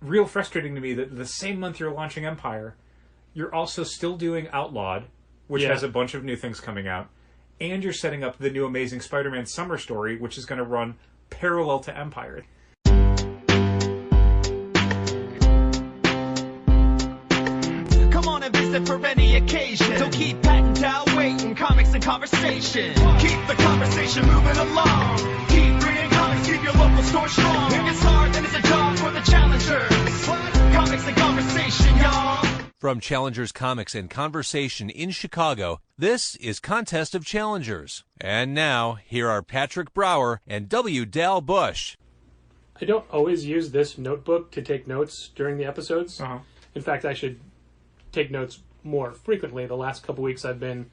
real frustrating to me that the same month you're launching Empire, you're also still doing Outlawed, which has a bunch of new things coming out, and you're setting up the new Amazing Spider-Man Summer Story, which is going to run parallel to Empire. Come on and visit for any occasion. So keep patting down waiting, comics and conversation. Keep the conversation moving along. Keep reading comics, keep your local store strong. If it's hard, then it's a job for the challengers. Comics and conversation, y'all. From Challengers Comics and Conversation in Chicago, this is Contest of Challengers. And now, here are Patrick Brower and W. Dal Bush. I don't always use this notebook to take notes during the episodes. In fact, I should take notes more frequently. The last couple weeks I've been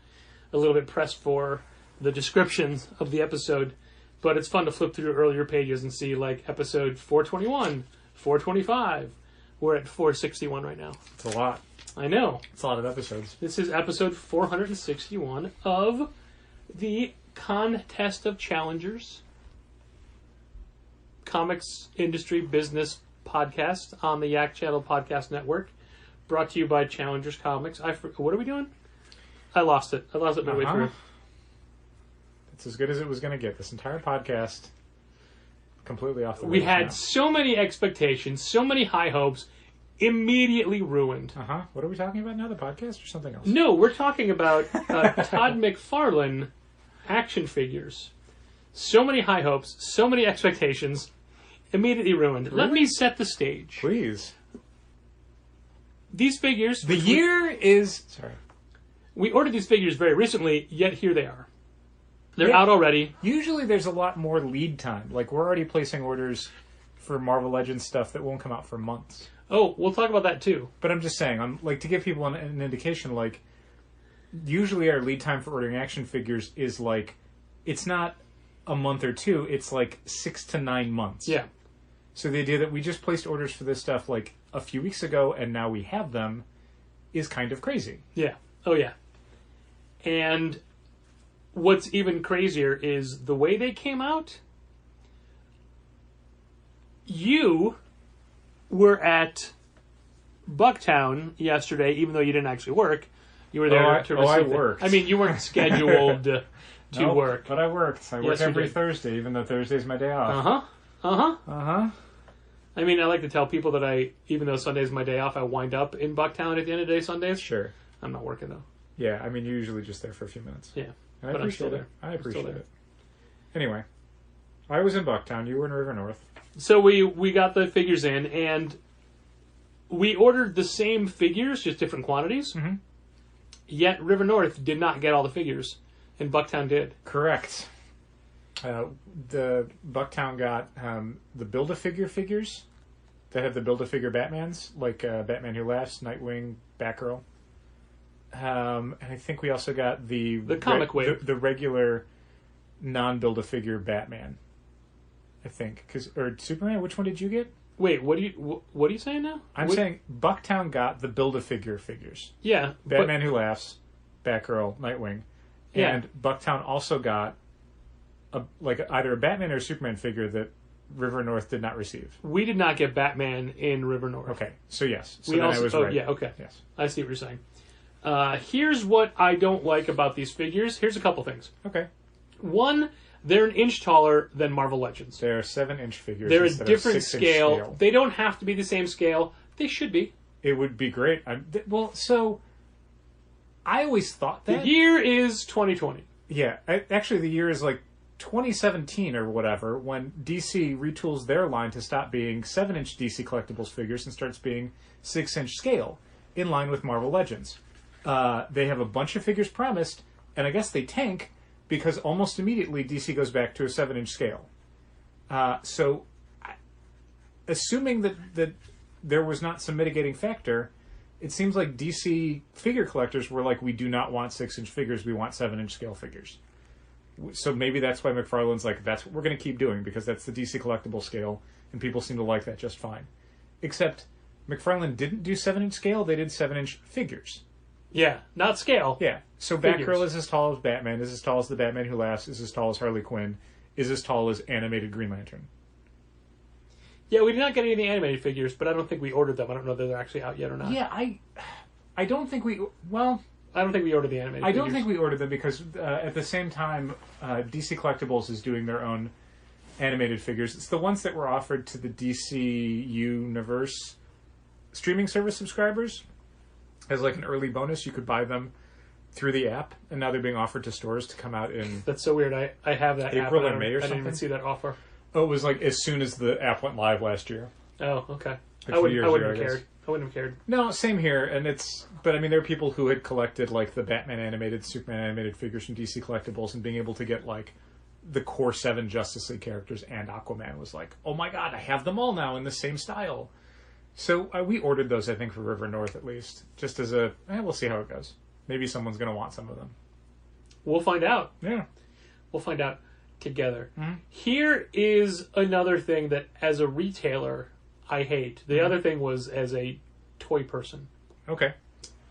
a little bit pressed for the descriptions of the episode, but it's fun to flip through earlier pages and see, like, episode 421, 425. We're at 461 right now. It's a lot. I know. It's a lot of episodes. This is episode 461 of the Contest of Challengers, comics industry business podcast on the Yak Channel Podcast Network, brought to you by Challengers Comics. What are we doing? I lost it. I lost it midway through. It's as good as it was going to get. This entire podcast, completely off the We rails had now. so many expectations, so many high hopes, immediately ruined. What are we talking about now? The podcast or something else? No, we're talking about Todd McFarlane action figures. So many high hopes, so many expectations, immediately ruined. Really? Let me set the stage. Please. These figures... The year is... Sorry. We ordered these figures very recently, yet here they are. They're out already. Usually there's a lot more lead time. Like, we're already placing orders for Marvel Legends stuff that won't come out for months. Oh, we'll talk about that too. But I'm just saying, to give people an indication, like, usually our lead time for ordering action figures is, like, it's not a month or two, it's, like, 6 to 9 months. Yeah. So the idea that we just placed orders for this stuff, like, a few weeks ago, and now we have them, is kind of crazy. Yeah. Oh, yeah. And what's even crazier is the way they came out. You were at Bucktown yesterday, even though you didn't actually work. You were there to receive I worked. I mean, you weren't scheduled to work. But I worked. I work every Thursday, even though Thursday's my day off. I mean, I like to tell people that even though Sunday's my day off, I wind up in Bucktown at the end of the day Sundays. Sure. I'm not working, though. Yeah, I mean, you're usually just there for a few minutes. Yeah. And I But I'm appreciate still it. there. I I'm still appreciate there. it. Anyway, I was in Bucktown. You were in River North. So we got the figures in, and we ordered the same figures, just different quantities. Mm-hmm. Yet River North did not get all the figures, and Bucktown did. Correct. The Bucktown got the Build-A-Figure figures that have the Build-A-Figure Batmans, like Batman Who Laughs, Nightwing, Batgirl. And I think we also got the comic wave. the regular non-Build-A-Figure Batman. I think, or Superman. Which one did you get? Wait, what are you saying now? I'm saying Bucktown got the Build-A-Figure figures. Yeah, Batman Who Laughs, Batgirl, Nightwing, and Bucktown also got either a Batman or a Superman figure that River North did not receive. We did not get Batman in River North. Okay, so yes. So we then also, I was right. Yeah, okay. Yes. I see what you're saying. Here's what I don't like about these figures. Here's a couple things. Okay. One, they're an inch taller than Marvel Legends. They're 7-inch figures. They're a instead different of 6-inch scale. They don't have to be the same scale. They should be. It would be great. So I always thought that. The year is 2020. Yeah, actually the year is like 2017 or whatever, when DC retools their line to stop being 7-inch DC collectibles figures and starts being 6-inch scale, in line with Marvel Legends. They have a bunch of figures promised, and I guess they tank because almost immediately DC goes back to a 7-inch scale. So, assuming that there was not some mitigating factor, it seems like DC figure collectors were like, we do not want 6-inch figures, we want 7-inch scale figures. So maybe that's why McFarlane's like, that's what we're going to keep doing, because that's the DC collectible scale, and people seem to like that just fine. Except, McFarlane didn't do 7-inch scale, they did 7-inch figures. Yeah, not scale. Yeah. So Figures. Batgirl is as tall as Batman, is as tall as the Batman Who Laughs, is as tall as Harley Quinn, is as tall as animated Green Lantern. Yeah, we did not get any of the animated figures, but I don't think we ordered them. I don't know that they're actually out yet or not. Yeah, I don't think we... Well... I don't think we ordered the animated figures. I don't think we ordered them because at the same time, DC Collectibles is doing their own animated figures. It's the ones that were offered to the DC Universe streaming service subscribers as like an early bonus. You could buy them through the app, and now they're being offered to stores to come out in... That's so weird. I have that app. April or May or something? I didn't even see that offer. Oh, it was like as soon as the app went live last year. Oh, okay. Like I wouldn't ago, have cared. I wouldn't have cared. No, same here, and it's... But, I mean, there are people who had collected, like, the Batman animated, Superman animated figures from DC Collectibles, and being able to get, like, the core 7 Justice League characters and Aquaman was like, oh my god, I have them all now in the same style. So, we ordered those, I think, for River North, at least. Just as a... we'll see how it goes. Maybe someone's going to want some of them. We'll find out. Yeah. We'll find out together. Mm-hmm. Here is another thing that, as a retailer, I hate. The other thing was as a toy person. Okay.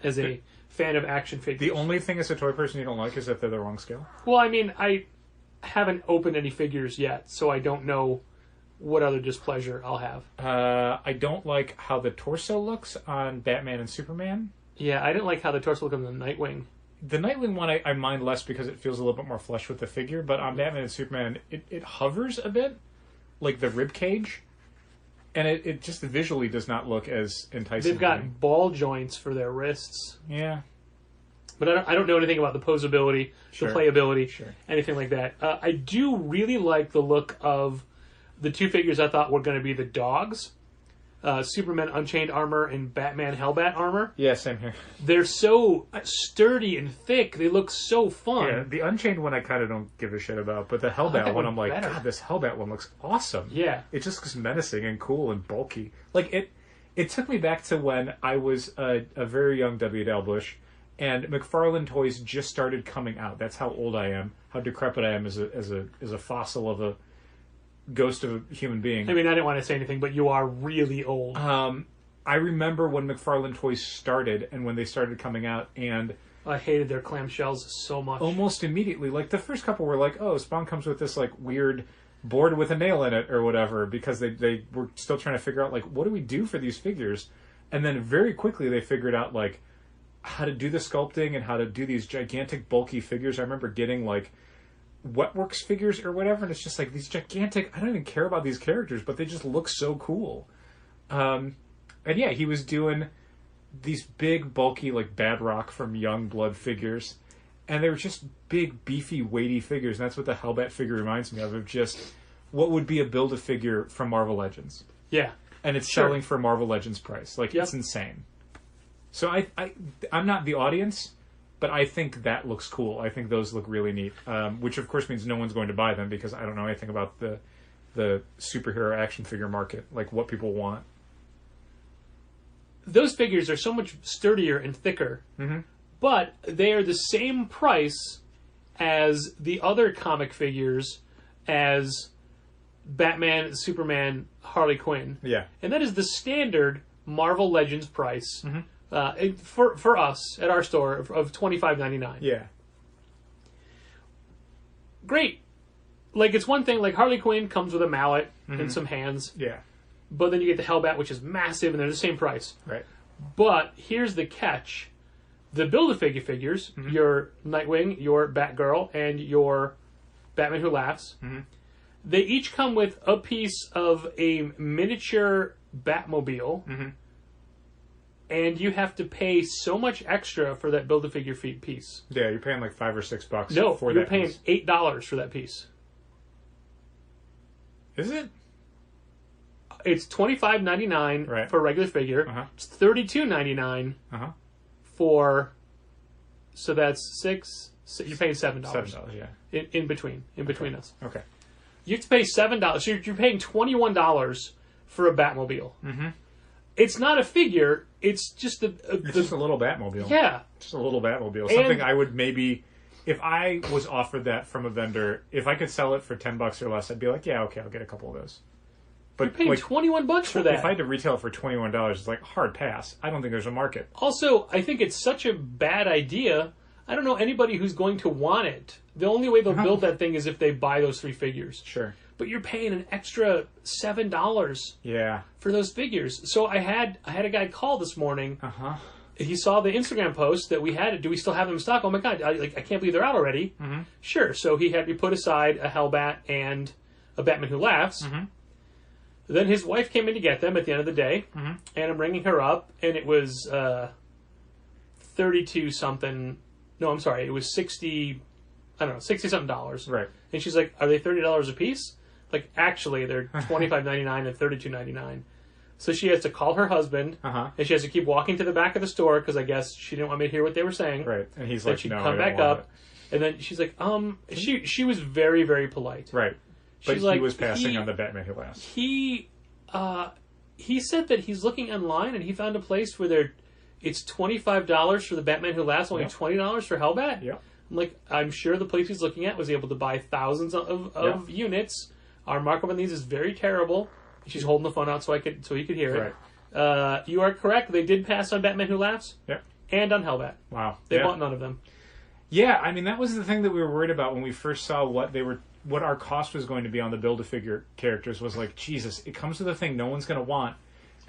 As a fan of action figures. The only thing as a toy person you don't like is that they're the wrong scale? Well, I mean, I haven't opened any figures yet, so I don't know what other displeasure I'll have. I don't like how the torso looks on Batman and Superman. Yeah, I didn't like how the torso looked on the Nightwing. The Nightwing one I mind less because it feels a little bit more flush with the figure, but on Batman and Superman, it hovers a bit, like the rib cage, and it just visually does not look as enticing. They've got ball joints for their wrists. Yeah. But I don't know anything about the posability, Sure. the playability, Sure. anything like that. I do really like the look of the two figures I thought were going to be the dogs. Superman Unchained armor and Batman Hellbat armor. Yeah, same here. They're so sturdy and thick. They look so fun. Yeah, the Unchained one I kind of don't give a shit about, but the that Hellbat one one I'm like, better. God, this Hellbat one looks awesome. Yeah. It just looks menacing and cool and bulky. Like, it took me back to when I was a very young W. Dale Bush, and McFarlane toys just started coming out. That's how old I am, how decrepit I am as a fossil of a ghost of a human being. I mean, I didn't want to say anything, but you are really old. I remember when McFarlane toys started and when they started coming out, and I hated their clamshells so much. almost immediately, like the first couple were like, oh, Spawn comes with this like weird board with a nail in it or whatever, because they were still trying to figure out like, what do we do for these figures? And then very quickly they figured out like how to do the sculpting and how to do these gigantic bulky figures. I remember getting like Wetworks figures or whatever, and it's just like these gigantic, I don't even care about these characters, but they just look so cool. And yeah, he was doing these big, bulky, like Badrock from Youngblood figures, and they were just big, beefy, weighty figures, and that's what the Hellbat figure reminds me of just what would be a Build-A-Figure from Marvel Legends. Yeah. And it's Sure. selling for Marvel Legends price. Like, Yep. it's insane. So I'm not the audience, but I think that looks cool. I think those look really neat, which of course means no one's going to buy them because I don't know anything about the superhero action figure market, like what people want. Those figures are so much sturdier and thicker, but they are the same price as the other comic figures as Batman, Superman, Harley Quinn. Yeah. And that is the standard Marvel Legends price for us at our store of $25.99. Yeah. Great. Like, it's one thing, like Harley Quinn comes with a mallet and some hands, Yeah. but then you get the Hellbat, which is massive, and they're the same price. Right. But here's the catch. The Build-A-Figure figures, your Nightwing, your Batgirl, and your Batman Who Laughs, they each come with a piece of a miniature Batmobile, and you have to pay so much extra for that Build-A-Figure piece. Yeah, you're paying like $5 or $6 No, for you're that paying piece. $8 for that piece. Is it? It's $25.99 Right. for a regular figure. It's $32.99 for... So that's you're paying $7. $7, yeah. In between us. Okay. You have to pay $7. So you're paying $21 for a Batmobile. It's not a figure. It's just It's just a little Batmobile. yeah. Just a little Batmobile. Something I would maybe... If I was offered that from a vendor, if I could sell it for $10 or less, I'd be like, yeah, okay, I'll get a couple of those. But You're paying like, $21 for that. if I had to retail it for $21, it's like hard pass. I don't think there's a market. Also, I think it's such a bad idea. I don't know anybody who's going to want it. The only way they'll build that thing is if they buy those 3 figures. Sure. but you're paying an extra $7 Yeah. for those figures. So I had a guy call this morning. Uh-huh. He saw the Instagram post that we had. Do we still have them in stock? Oh my god! I can't believe they're out already. Mm-hmm. Sure. So he had me put aside a Hellbat and a Batman Who Laughs. Mm-hmm. Then his wife came in to get them at the end of the day, Mm-hmm. and I'm ringing her up, and it was 32 something. No, I'm sorry. It was 60. I don't know, $60 something. Right. And she's like, "Are they $30 a piece?" Like, actually, they're $25.99 and $32.99. So she has to call her husband, Uh-huh. and she has to keep walking to the back of the store because I guess she didn't want me to hear what they were saying. Right. And he's Then like, she'd no, come I don't back want up, and then she's like, she was very, very polite. it. Right. But She's he like, was passing on the Batman Who Laughs. He said that he's looking online and he found a place where it's $25 for the Batman Who Laughs, only Yep. $20 for Hellbat. Yep. I'm like, I'm sure the place he's looking at was able to buy thousands of units. Our markup on these is very terrible. She's holding the phone out so he could hear it. Right. You are correct. They did pass on Batman Who Laughs Yep. and on Hellbat. Wow. They Yeah. bought none of them. Yeah, I mean, that was the thing that we were worried about when we first saw what our cost was going to be on the Build-A-Figure characters. Was like, Jesus, it comes with a thing no one's going to want,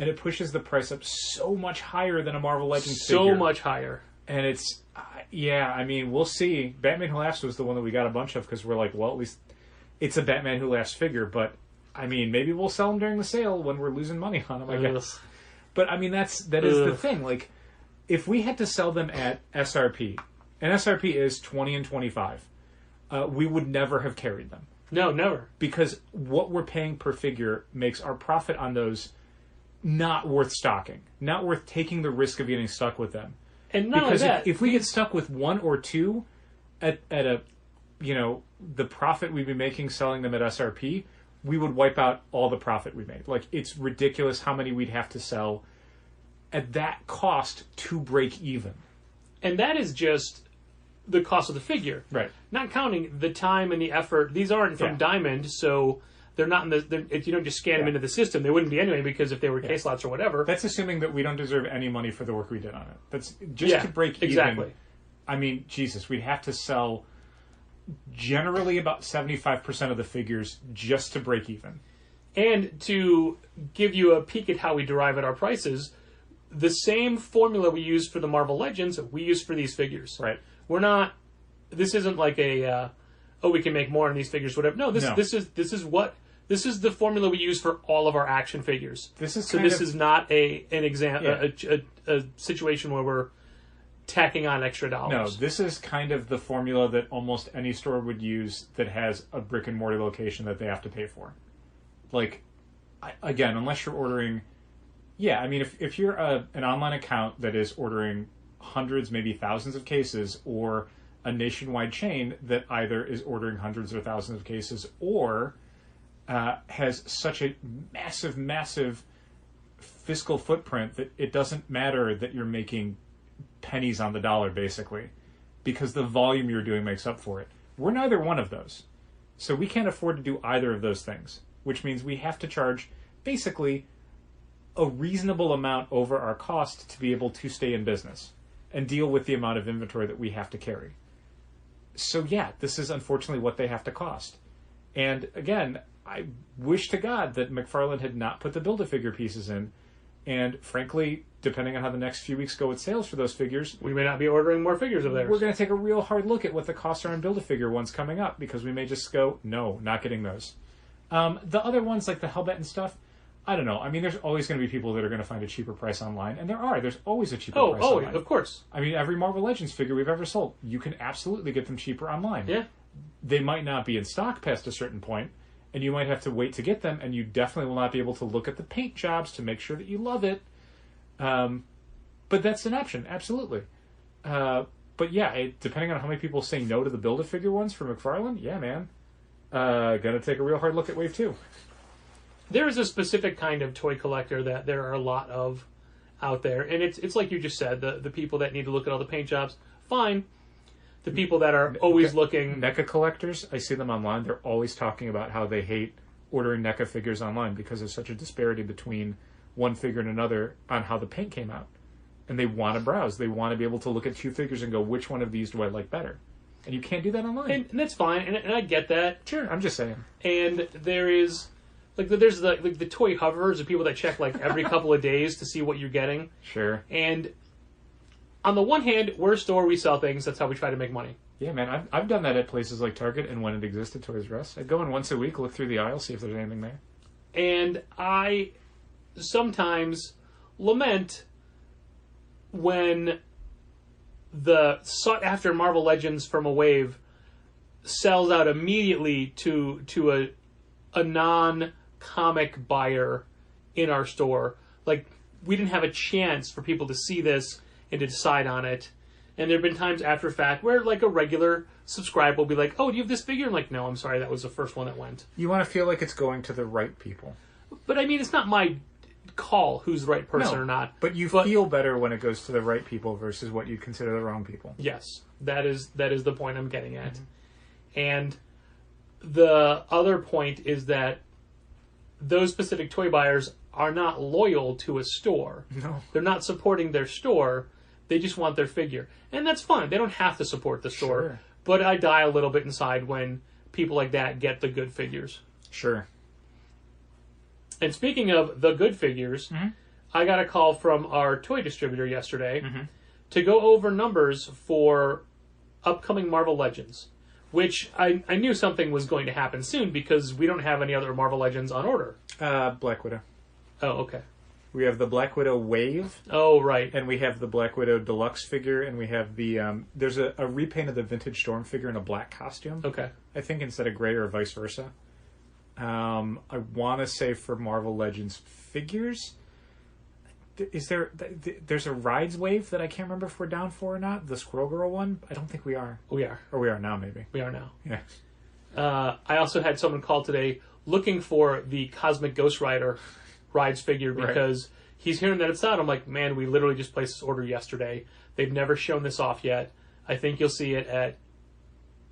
and it pushes the price up so much higher than a Marvel Legends figure. So much higher. And it's, yeah, I mean, we'll see. Batman Who Laughs was the one that we got a bunch of because we're like, well, at least it's a Batman Who Laughs figure, but, I mean, maybe we'll sell them during the sale when we're losing money on them, I guess. But, I mean, that is the thing. Like, if we had to sell them at SRP, and SRP is 20 and 25, we would never have carried them. No, never. Because what we're paying per figure makes our profit on those not worth stocking. Not worth taking the risk of getting stuck with them. And not Because only that, if we get stuck with one or two at a, the profit we'd be making selling them at SRP, we would wipe out all the profit we made. Like, it's ridiculous how many we'd have to sell at that cost to break even. and that is just the cost of the figure. Right. Not counting the time and the effort. These aren't from Yeah. Diamond, so they're not in the. If you don't just scan them into the system, they wouldn't be anyway because if they were case lots or whatever. That's assuming that we don't deserve any money for the work we did on it. That's just to break even. Exactly. I mean, Jesus, we'd have to sell generally about 75% of the figures just to break even. And to give you a peek at how we derive at our prices, the same formula we use for the Marvel Legends, we use for these figures. Right. We're not. This isn't like a. We can make more on these figures, whatever. No, this is the formula we use for all of our action figures. This is so. This is not a situation where we're tacking on extra dollars. No, this is kind of the formula that almost any store would use that has a brick and mortar location that they have to pay for. Like, again, unless you're ordering... Yeah, I mean, if you're an online account that is ordering hundreds, maybe thousands of cases, or a nationwide chain that either is ordering hundreds or thousands of cases, or has such a massive, massive fiscal footprint that it doesn't matter that you're making pennies on the dollar, basically, because the volume you're doing makes up for it. We're neither one of those. So we can't afford to do either of those things, which means we have to charge basically a reasonable amount over our cost to be able to stay in business and deal with the amount of inventory that we have to carry. So yeah, this is unfortunately what they have to cost. And again, I wish to God that McFarlane had not put the Build-A-Figure pieces in. And frankly, depending on how the next few weeks go with sales for those figures, we may not be ordering more figures of theirs. We're going to take a real hard look at what the costs are on Build-A-Figure ones coming up, because we may just go, no, not getting those. The other ones, like the Hellbat and stuff, I don't know. I mean, there's always going to be people that are going to find a cheaper price online, and there's always a cheaper price online. Oh, of course. I mean, every Marvel Legends figure we've ever sold, you can absolutely get them cheaper online. Yeah. They might not be in stock past a certain point, and you might have to wait to get them, and you definitely will not be able to look at the paint jobs to make sure that you love it. But that's an option, absolutely. But yeah, depending on how many people say no to the Build-A-Figure ones for McFarlane, yeah, man. Gonna take a real hard look at Wave 2. There is a specific kind of toy collector that there are a lot of out there, and it's like you just said, the people that need to look at all the paint jobs, fine. The people that are always looking... NECA collectors, I see them online, they're always talking about how they hate ordering NECA figures online because there's such a disparity between one figure and another on how the paint came out. And they want to browse. They want to be able to look at two figures and go, which one of these do I like better? And you can't do that online. And that's fine, and I get that. Sure, I'm just saying. And there is, there's the toy hovers of people that check, every couple of days to see what you're getting. Sure. And on the one hand, we're a store, we sell things, that's how we try to make money. Yeah, man, I've done that at places like Target and when it existed, Toys R Us. I'd go in once a week, look through the aisle, see if there's anything there. And I sometimes lament when the sought-after Marvel Legends from a wave sells out immediately to a non-comic buyer in our store. We didn't have a chance for people to see this and to decide on it. And there have been times after fact where, a regular subscriber will be like, oh, do you have this figure? I'm like, no, I'm sorry, that was the first one that went. You want to feel like it's going to the right people. But, I mean, it's not my call who's the right person or not. But you feel better when it goes to the right people versus what you consider the wrong people. Yes, that is the point I'm getting at. Mm-hmm. And the other point is that those specific toy buyers are not loyal to a store. No. They're not supporting their store. They just want their figure. And that's fine. They don't have to support the store. Sure. But I die a little bit inside when people like that get the good figures. Sure. And speaking of the good figures, mm-hmm. I got a call from our toy distributor yesterday to go over numbers for upcoming Marvel Legends, which I knew something was going to happen soon because we don't have any other Marvel Legends on order. Black Widow. Oh, okay. We have the Black Widow Wave. Oh, right. And we have the Black Widow Deluxe figure, and we have the... there's a repaint of the Vintage Storm figure in a black costume. Okay. I think instead of gray or vice versa. I want to say for Marvel Legends figures... There's a Rides Wave that I can't remember if we're down for or not. The Squirrel Girl one? I don't think we are. We are. Or we are now, maybe. We are now. Yeah. I also had someone call today looking for the Cosmic Ghost Rider Rides figure because he's hearing that it's out. I'm like, man, we literally just placed this order yesterday. They've never shown this off yet. I think you'll see it at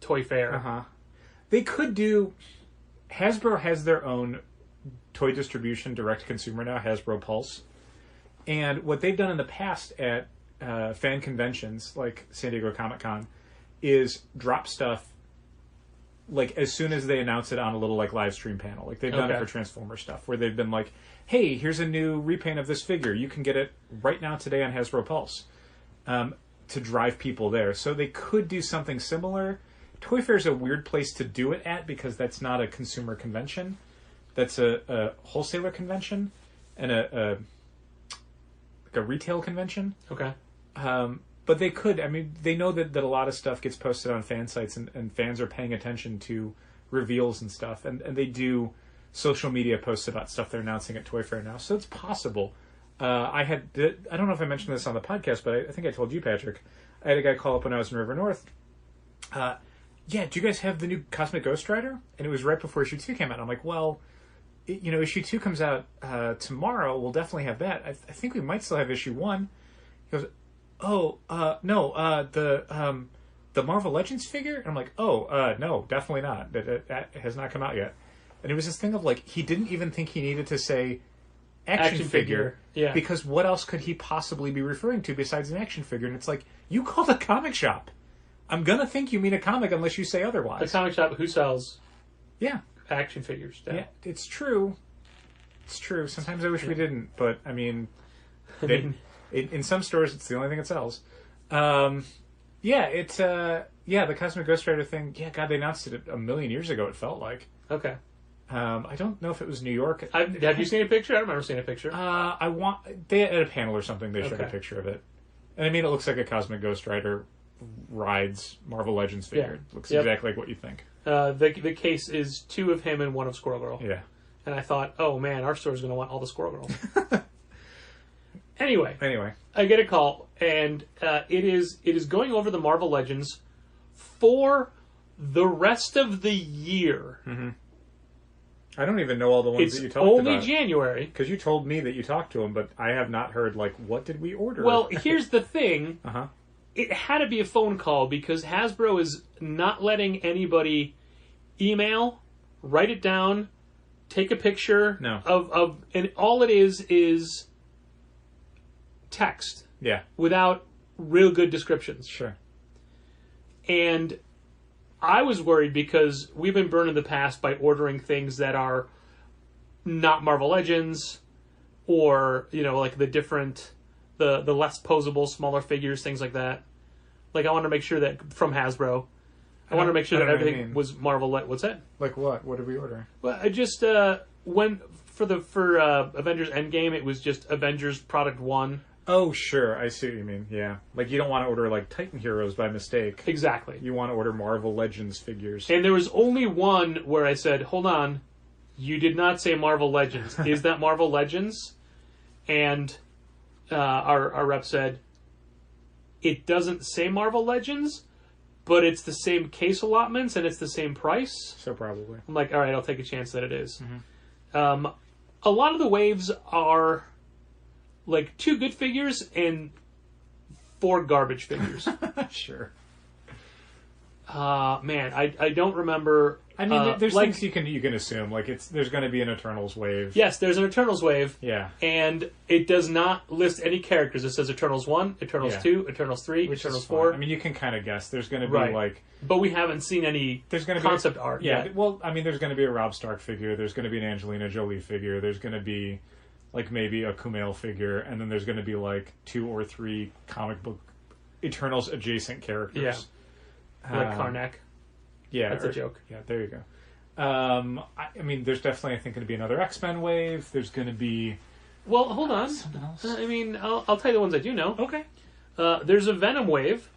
Toy Fair. Uh-huh. They could do... Hasbro has their own toy distribution, direct-to-consumer now, Hasbro Pulse. And what they've done in the past at fan conventions, like San Diego Comic-Con, is drop stuff as soon as they announce it on a little live stream panel. They've done it for Transformer stuff, where they've been like, hey, here's a new repaint of this figure. You can get it right now today on Hasbro Pulse, to drive people there. So they could do something similar. Toy Fair is a weird place to do it at because that's not a consumer convention. That's a wholesaler convention and a retail convention. Okay. But they could. I mean, they know that a lot of stuff gets posted on fan sites and fans are paying attention to reveals and stuff. And they do social media posts about stuff they're announcing at Toy Fair now. So it's possible. I don't know if I mentioned this on the podcast, but I think I told you, Patrick. I had a guy call up when I was in River North. Yeah, do you guys have the new Cosmic Ghost Rider? And it was right before issue 2 came out. I'm like, well... issue 2 comes out tomorrow. We'll definitely have that. I think we might still have issue 1. He goes, no, the Marvel Legends figure? And I'm like, no, definitely not. That has not come out yet. And it was this thing of he didn't even think he needed to say action figure. Yeah. Because what else could he possibly be referring to besides an action figure? And it's like, you called a comic shop. I'm gonna think you mean a comic unless you say otherwise. A comic shop who sells action figures. Yeah, it's true. It's true. Sometimes I wish we didn't, but I mean, in some stores, it's the only thing it sells. The Cosmic Ghost Rider thing. Yeah, God, they announced it a million years ago. It felt like. Okay. I don't know if it was New York. Have you seen a picture? I don't remember seeing a picture. They had a panel or something. They showed a picture of it, and I mean, it looks like a Cosmic Ghost Rider rides Marvel Legends figure. It looks exactly like what you think. The case is 2 of him and 1 of Squirrel Girl. Yeah. And I thought, oh man, our store's going to want all the Squirrel Girls. Anyway, I get a call, and it is going over the Marvel Legends for the rest of the year. Mm-hmm. I don't even know all the ones that you talked about. It's only January. Because you told me that you talked to them, but I have not heard, what did we order? Well, here's the thing. Uh-huh. It had to be a phone call because Hasbro is not letting anybody email, write it down, take a picture of and all it is text. Yeah. Without real good descriptions. Sure. And I was worried because we've been burned in the past by ordering things that are not Marvel Legends, or like the different, the less posable, smaller figures, things like that. Like I want to make sure that from Hasbro, I want to make sure that everything was Marvel. What's that? Like what? What did we order? Well, I just when for Avengers Endgame, it was just Avengers Product 1. Oh, sure. I see what you mean. Yeah. Like, you don't want to order, like, Titan Heroes by mistake. Exactly. You want to order Marvel Legends figures. And there was only one where I said, hold on, you did not say Marvel Legends. Is that Marvel Legends? And our rep said, it doesn't say Marvel Legends, but it's the same case allotments and it's the same price. So probably. I'm like, all right, I'll take a chance that it is. Mm-hmm. A lot of the waves are like 2 good figures and 4 garbage figures. Sure. Man, I don't remember. I mean, there's things you can assume. Like there's going to be an Eternals wave. Yes, there's an Eternals wave. Yeah. And it does not list any characters. It says Eternals 1, Eternals 2, Eternals 3, Which Eternals is 4. fun. I mean, you can kind of guess. There's going to be like. But we haven't seen any concept art Yeah. yet. Well, I mean, there's going to be a Rob Stark figure. There's going to be an Angelina Jolie figure. There's going to be like maybe a Kumail figure, and then there's going to be like 2 or 3 comic book Eternals adjacent characters. Yeah. Like Karnak. Yeah, that's a joke. Yeah, there you go. I mean, there's definitely, I think, going to be another X-Men wave. There's going to be... Well, hold on. Something else. I mean, I'll tell you the ones I do know. Okay. There's a Venom wave,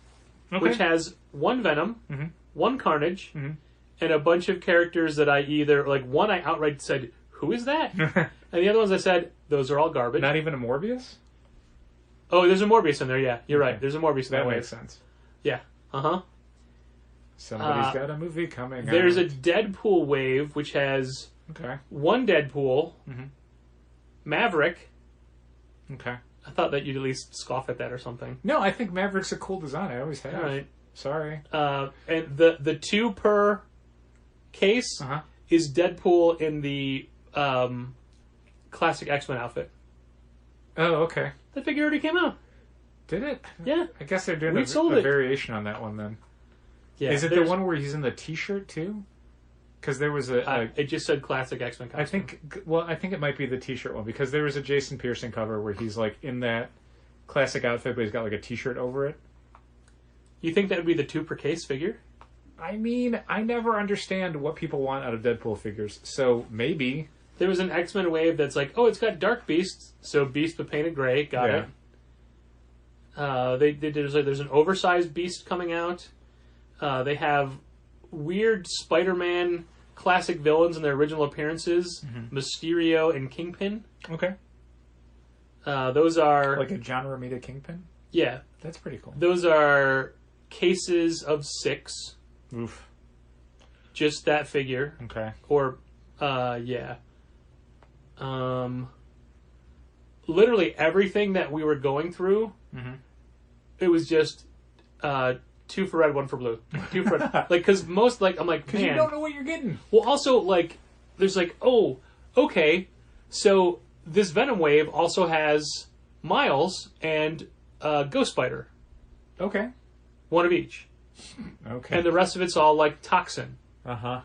which has 1 Venom, 1 Carnage, and a bunch of characters that I either... Like, one I outright said, who is that? And the other ones I said, those are all garbage. Not even a Morbius? Oh, there's a Morbius in there, yeah. You're right. There's a Morbius in that wave. Makes sense. Yeah. Uh-huh. Somebody's got a movie coming There's out. a Deadpool wave, which has 1 Deadpool, Maverick. Okay. I thought that you'd at least scoff at that or something. No, I think Maverick's a cool design. I always have. All right. Sorry. And the 2 per case is Deadpool in the classic X-Men outfit. Oh, okay. That figure already came out. Did it? Yeah. I guess they're doing a variation on that one then. Yeah. Is it the one where he's in the T-shirt too? Because there was it just said classic X-Men costume. I think it might be the T-shirt one, because there was a Jason Pearson cover where he's like in that classic outfit, but he's got like a T-shirt over it. You think that would be the 2 per case figure? I mean, I never understand what people want out of Deadpool figures, so maybe. There was an X-Men wave that's like, oh, it's got Dark Beast, so Beast but painted gray, got it. There's an oversized Beast coming out. They have weird Spider-Man classic villains in their original appearances, Mysterio and Kingpin. Okay. Those are... Like a John Romita Kingpin? Yeah. That's pretty cool. Those are cases of 6. Oof. Just that figure. Okay. Or, yeah. Literally everything that we were going through, it was just 2 for red, 1 for blue. 2 for red. Like, because most, like, I'm like, man. Because you don't know what you're getting. Well, also, like, there's like, oh, okay, so this Venom wave also has Miles and Ghost Spider. Okay. 1 of each. Okay. And the rest of it's all, like, Toxin. Uh-huh.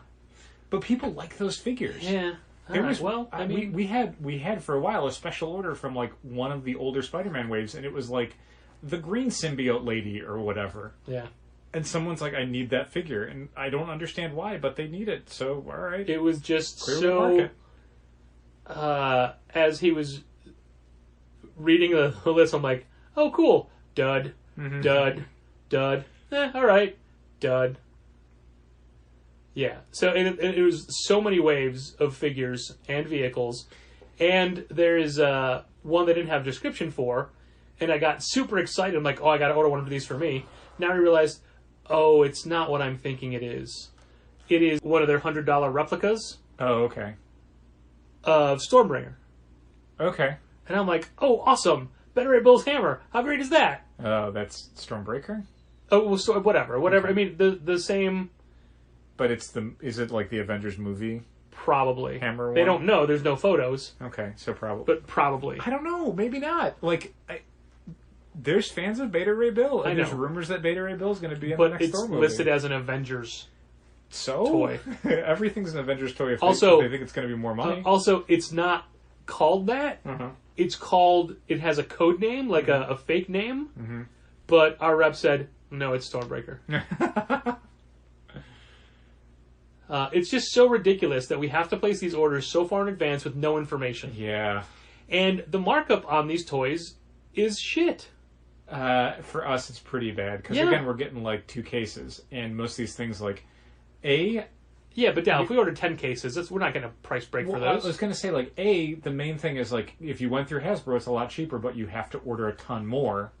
But people like those figures. Yeah. There was, well, I mean... we had for a while a special order from, like, one of the older Spider-Man waves, and it was, like, the green symbiote lady or whatever. Yeah. And someone's like, I need that figure. And I don't understand why, but they need it. So, all right. It was just Clearly so... as he was reading the list, I'm like, oh, cool. Dud. Dud. Dud. All right. Dud. Yeah. So it was so many waves of figures and vehicles. And there is one they didn't have a description for. And I got super excited. I'm like, oh, I got to order one of these for me. Now I realized, oh, it's not what I'm thinking it is. It is one of their $100 replicas. Oh, okay. Of Stormbringer. Okay. And I'm like, oh, awesome. Better Ray Bill's hammer. How great is that? Oh, that's Stormbreaker? Oh, well, so whatever. Okay. I mean, the same... But is it like the Avengers movie? Probably. Hammer one? They don't know. There's no photos. Okay, so probably. But probably. I don't know. Maybe not. Like, there's fans of Beta Ray Bill, and there's rumors that Beta Ray Bill is going to be in the next Thor movie. But it's listed as an Avengers So toy. Everything's an Avengers toy if Also, they think it's going to be more money. Also, it's not called that. It's called. It has a code name, like a fake name. But our rep said, no, it's Stormbreaker. It's just so ridiculous that we have to place these orders so far in advance with no information. Yeah. And the markup on these toys is shit. For us, it's pretty bad. Because, again, we're getting, like, 2 cases. And most of these things, like, Yeah, but now, if we order 10 cases, we're not going to price break for those. I was going to say, like, the main thing is, like, if you went through Hasbro, it's a lot cheaper, but you have to order a ton more.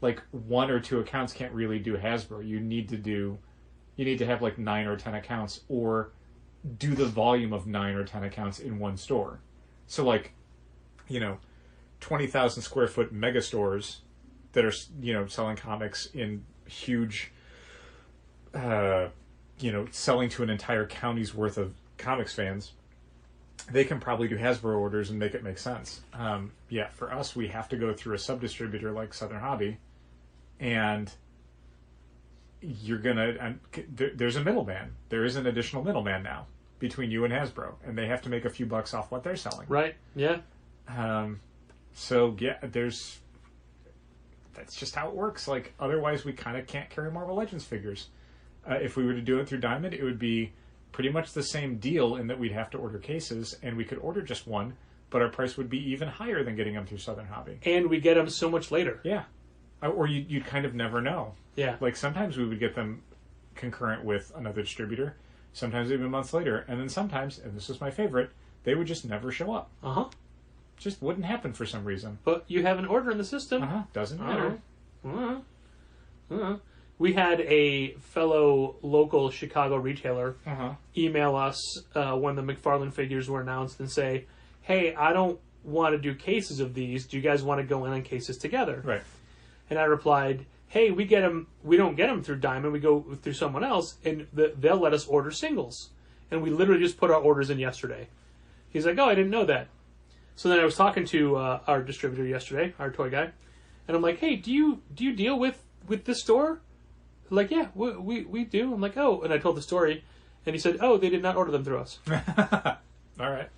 Like, 1 or 2 accounts can't really do Hasbro. You need to have, like, 9 or 10 accounts, or do the volume of 9 or 10 accounts in one store. So, like, 20,000 square foot mega stores that are, selling comics in huge, selling to an entire county's worth of comics fans, they can probably do Hasbro orders and make it make sense. For us, we have to go through a sub-distributor like Southern Hobby, and there's a middleman. There is an additional middleman now between you and Hasbro, and they have to make a few bucks off what they're selling. Right, yeah. That's just how it works. Like, otherwise we kind of can't carry Marvel Legends figures. If we were to do it through Diamond, it would be pretty much the same deal in that we'd have to order cases, and we could order just one, but our price would be even higher than getting them through Southern Hobby. And we get them so much later. Yeah. Or you'd kind of never know. Yeah. Like, sometimes we would get them concurrent with another distributor, sometimes even months later, and then sometimes, and this was my favorite, they would just never show up. Just wouldn't happen for some reason. But you have an order in the system. Doesn't matter. We had a fellow local Chicago retailer email us when the McFarlane figures were announced and say, hey, I don't want to do cases of these. Do you guys want to go in on cases together? Right. And I replied, hey, we don't get them through Diamond. We go through someone else, and they'll let us order singles. And we literally just put our orders in yesterday. He's like, oh, I didn't know that. So then I was talking to our distributor yesterday, our toy guy, and I'm like, hey, do you deal with this store? They're like, yeah, we do. I'm like, oh, and I told the story, and he said, oh, they did not order them through us. All right.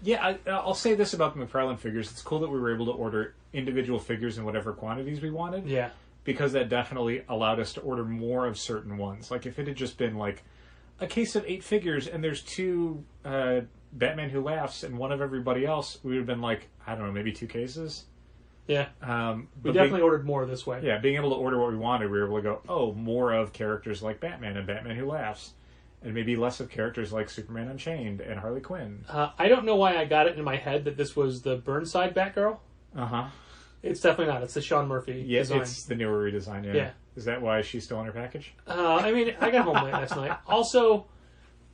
Yeah, I'll say this about the McFarlane figures. It's cool that we were able to order individual figures in whatever quantities we wanted. Yeah. Because that definitely allowed us to order more of certain ones. Like, if it had just been, like, a case of 8 figures and there's 2 Batman Who Laughs and one of everybody else, we would have been like, I don't know, maybe 2 cases. Yeah. We definitely ordered more this way. Yeah, being able to order what we wanted, we were able to go, oh, more of characters like Batman and Batman Who Laughs. And maybe less of characters like Superman Unchained and Harley Quinn. I don't know why I got it in my head that this was the Burnside Batgirl. It's definitely not. It's the Sean Murphy design. It's the newer redesign, yeah. Is that why she's still in her package? I mean, I got home late last night. Also,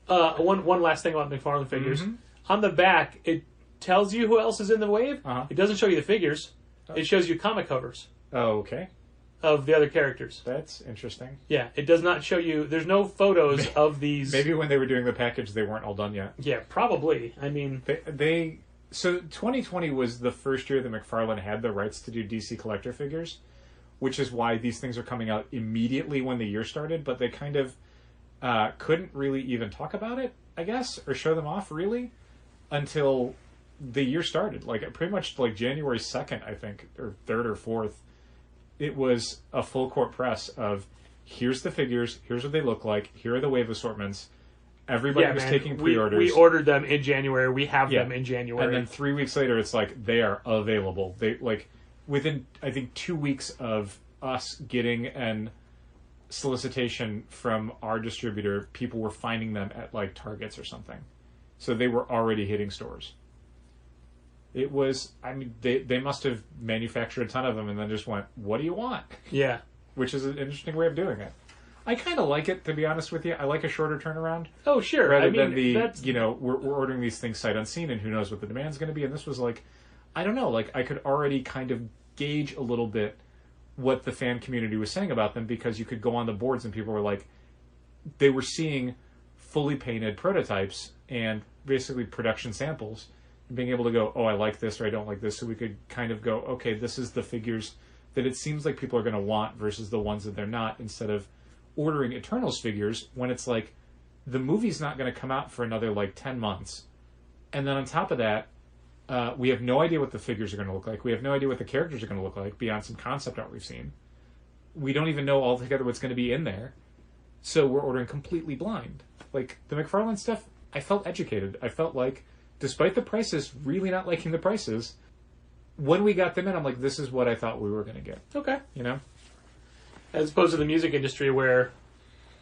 one last thing about McFarlane figures. On the back, it tells you who else is in the wave. It doesn't show you the figures. It shows you comic covers. Oh, okay. Of the other characters. That's interesting. Yeah, it does not show you... There's no photos of these... Maybe when they were doing the package, they weren't all done yet. Yeah, probably. I mean... So 2020 was the first year that McFarlane had the rights to do DC collector figures, which is why these things are coming out immediately when the year started, but they kind of couldn't really even talk about it, I guess, or show them off, really, until the year started. Like, pretty much like January 2nd, I think, or 3rd or 4th, it was a full court press of, here's the figures, here's what they look like, here are the wave assortments. Everybody was taking pre-orders. We ordered them in January. We have them in January. And then 3 weeks later, it's like, they are available. They, like, within, I think, 2 weeks of us getting an solicitation from our distributor, people were finding them at, like, Targets or something. So they were already hitting stores. It was, I mean, they must have manufactured a ton of them and then just went, what do you want? Yeah. Which is an interesting way of doing it. I kind of like it, to be honest with you. I like a shorter turnaround. Oh, sure. Rather than we're ordering these things sight unseen and who knows what the demand's going to be. And this was like, I don't know, like I could already kind of gauge a little bit what the fan community was saying about them because you could go on the boards and people were like, they were seeing fully painted prototypes and basically production samples and being able to go, oh, I like this or I don't like this. So we could kind of go, okay, this is the figures that it seems like people are going to want versus the ones that they're not, instead of ordering Eternals figures when it's like the movie's not going to come out for another, 10 months. And then on top of that, we have no idea what the figures are going to look like. We have no idea what the characters are going to look like beyond some concept art we've seen. We don't even know altogether what's going to be in there. So we're ordering completely blind. The McFarlane stuff, I felt educated. I felt like, despite the prices, really not liking the prices, when we got them in, I'm like, this is what I thought we were going to get. Okay. You know? As opposed to the music industry where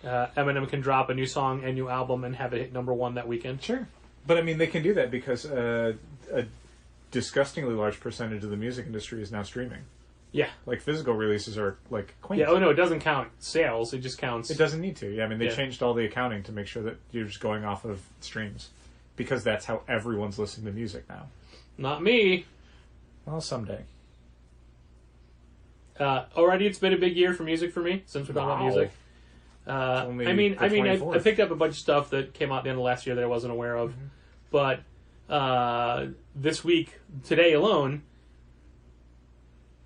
Eminem can drop a new song and new album and have it hit #1 that weekend. Sure. But, they can do that because a disgustingly large percentage of the music industry is now streaming. Yeah. Physical releases are, quaint. Yeah, no, it doesn't count sales. It just counts... It doesn't need to. Yeah, they changed all the accounting to make sure that you're just going off of streams. Because that's how everyone's listening to music now. Not me. Well, someday. Already it's been a big year for music for me, since we're talking about music. I picked up a bunch of stuff that came out at the end of last year that I wasn't aware of. Mm-hmm. But this week, today alone,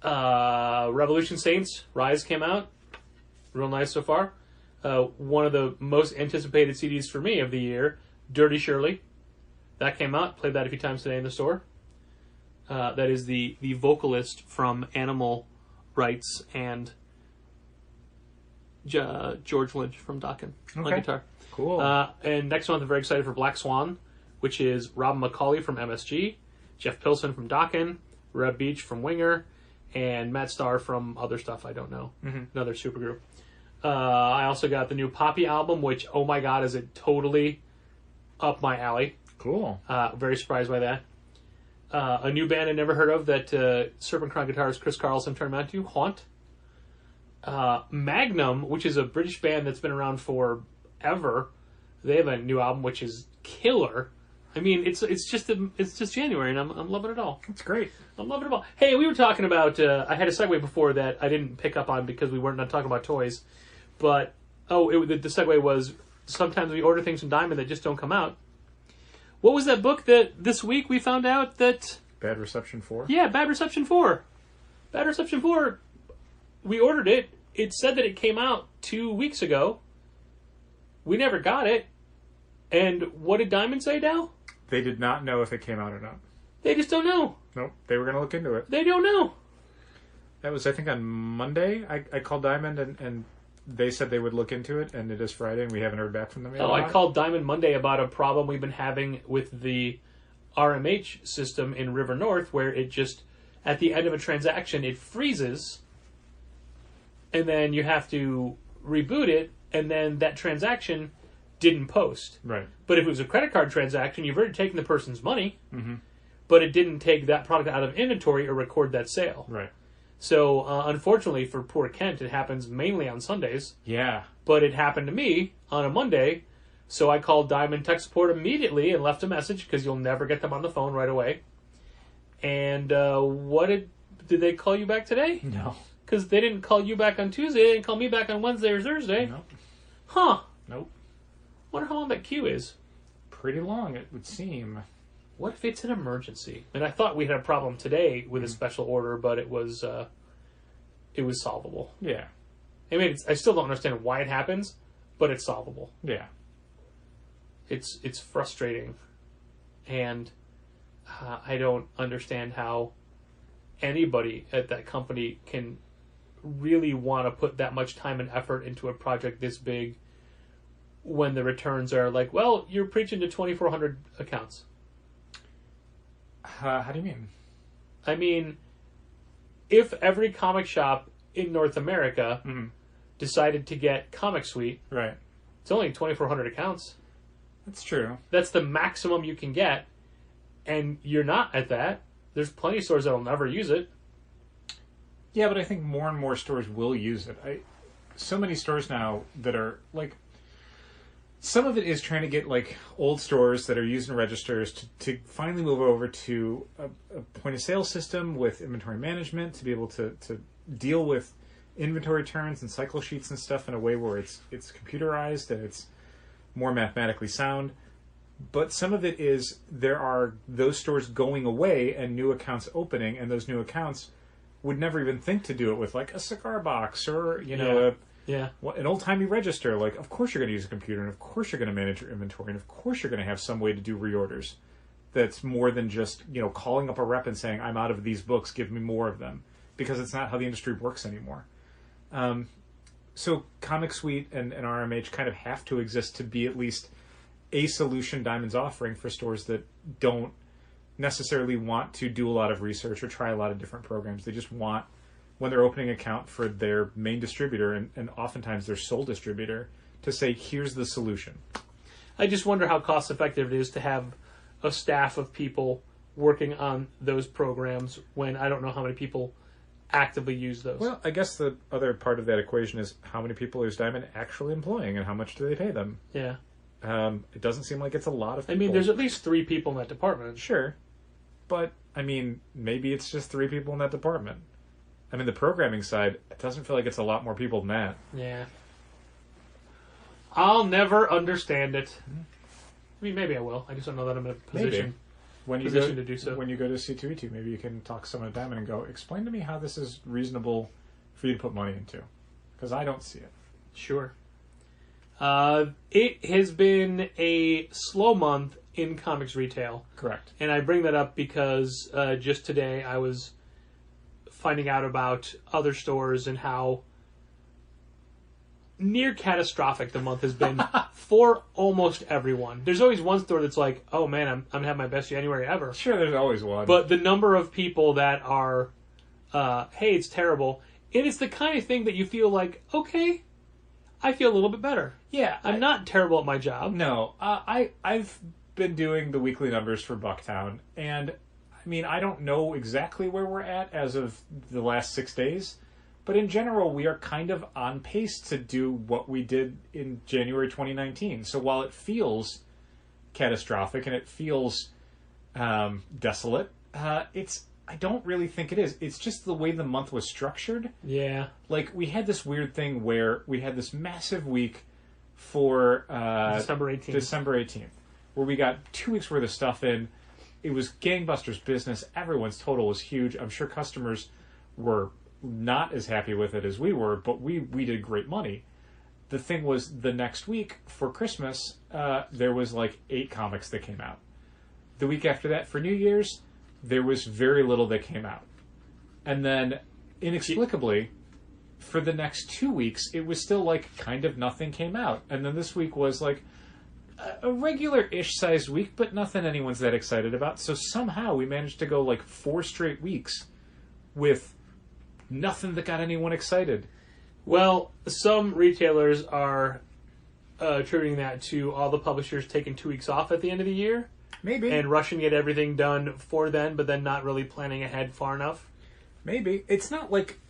Revolution Saints Rise came out. Real nice so far. One of the most anticipated CDs for me of the year, Dirty Shirley. That came out. Played that a few times today in the store. That is the vocalist from Animal Rights and George Lynch from Dokken on guitar. Cool. And next month I'm very excited for Black Swan, which is Rob McCauley from MSG, Jeff Pilson from Dokken, Reb Beach from Winger, and Matt Starr from other stuff I don't know. Mm-hmm. Another supergroup. I also got the new Poppy album, which, oh my god, is it totally up my alley. Cool. Very surprised by that. A new band I never heard of that Serpent Crown guitarist Chris Carlson turned me on to, Haunt. Magnum, which is a British band that's been around forever. They have a new album which is killer. It's just January and I'm loving it all. It's great. I'm loving it all. Hey, we were talking about I had a segue before that I didn't pick up on because we weren't not talking about toys, but the segue was sometimes we order things from Diamond that just don't come out. What was that book that this week we found out that... Bad Reception 4? Yeah, Bad Reception 4. Bad Reception 4, we ordered it. It said that it came out 2 weeks ago. We never got it. And what did Diamond say, Dal? They did not know if it came out or not. They just don't know. Nope, they were going to look into it. They don't know. That was, I think, on Monday. I called Diamond and they said they would look into it, and it is Friday, and we haven't heard back from them yet. I called Diamond Monday about a problem we've been having with the RMH system in River North, where it just, at the end of a transaction, it freezes, and then you have to reboot it, and then that transaction didn't post. Right. But if it was a credit card transaction, you've already taken the person's money, mm-hmm. but it didn't take that product out of inventory or record that sale. Right. So, unfortunately for poor Kent, it happens mainly on Sundays. Yeah. But it happened to me on a Monday, so I called Diamond Tech Support immediately and left a message, because you'll never get them on the phone right away. And did they call you back today? No. Because they didn't call you back on Tuesday, they didn't call me back on Wednesday or Thursday. Nope. Huh. Nope. Wonder how long that queue is. Pretty long, it would seem. What if it's an emergency? And I thought we had a problem today with a special order, but it was solvable. Yeah. I still don't understand why it happens, but it's solvable. Yeah. It's frustrating, and I don't understand how anybody at that company can really want to put that much time and effort into a project this big when the returns are like, well, you're preaching to 2,400 accounts. How do you mean? I mean, if every comic shop in North America mm-hmm. decided to get Comic Suite, right, it's only 2,400 accounts. That's true. That's the maximum you can get, and you're not at that. There's plenty of stores that'll never use it. Yeah, but I think more and more stores will use it. So many stores now that are like... Some of it is trying to get like old stores that are using registers to finally move over to a point of sale system with inventory management, to be able to deal with inventory turns and cycle sheets and stuff in a way where it's computerized and it's more mathematically sound. But some of it is there are those stores going away and new accounts opening, and those new accounts would never even think to do it with like a cigar box or Yeah. An old-timey register, like, of course you're going to use a computer, and of course you're going to manage your inventory, and of course you're going to have some way to do reorders that's more than just, calling up a rep and saying, I'm out of these books, give me more of them. Because it's not how the industry works anymore. So Comic Suite and RMH kind of have to exist to be at least a solution Diamond's offering for stores that don't necessarily want to do a lot of research or try a lot of different programs. They just want, when they're opening an account for their main distributor and oftentimes their sole distributor, to say, here's the solution. I just wonder how cost effective it is to have a staff of people working on those programs when I don't know how many people actively use those. Well, I guess the other part of that equation is how many people is Diamond actually employing and how much do they pay them? Yeah. It doesn't seem like it's a lot of people. I mean, there's at least 3 people in that department. Sure. But, I mean, maybe it's just 3 people in that department. I mean, the programming side, it doesn't feel like it's a lot more people than that. Yeah. I'll never understand it. I mean, maybe I will. I just don't know that I'm in a position, to do so. When you go to C2E2, maybe you can talk to someone at Diamond and go, explain to me how this is reasonable for you to put money into. Because I don't see it. Sure. It has been a slow month in comics retail. Correct. And I bring that up because just today I was finding out about other stores and how near catastrophic the month has been for almost everyone. There's always one store that's like, oh man, I'm going to have my best January ever. Sure, there's always one. But the number of people that are, hey, it's terrible. And it's the kind of thing that you feel like, okay, I feel a little bit better. Yeah. I'm not terrible at my job. No. I've been doing the weekly numbers for Bucktown, and I mean, I don't know exactly where we're at as of the last 6 days, but in general, we are kind of on pace to do what we did in January 2019. So while it feels catastrophic and it feels desolate, I don't really think it is. It's just the way the month was structured. Yeah. Like, we had this weird thing where we had this massive week for December 18th, where we got 2 weeks worth of stuff in. It was gangbusters business. Everyone's total was huge. I'm sure customers were not as happy with it as we were, but we did great money. The thing was, the next week for Christmas, there was like 8 comics that came out. The week after that, for New Year's, there was very little that came out. And then, inexplicably, for the next 2 weeks, it was still like kind of nothing came out. And then this week was like a regular-ish sized week, but nothing anyone's that excited about. So somehow we managed to go like 4 straight weeks with nothing that got anyone excited. Well, some retailers are attributing that to all the publishers taking 2 weeks off at the end of the year. Maybe. And rushing to get everything done for then, but then not really planning ahead far enough. Maybe. It's not like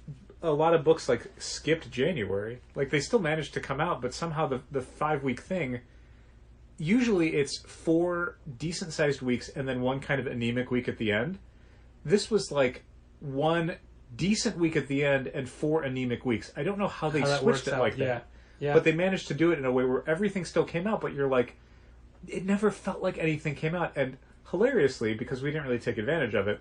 a lot of books like skipped January. Like, they still managed to come out, but somehow the 5-week thing, usually it's 4 decent-sized weeks and then 1 kind of anemic week at the end. This was like 1 decent week at the end and 4 anemic weeks. I don't know how they switched it like that. Yeah. But they managed to do it in a way where everything still came out, but you're like, it never felt like anything came out. And hilariously, because we didn't really take advantage of it,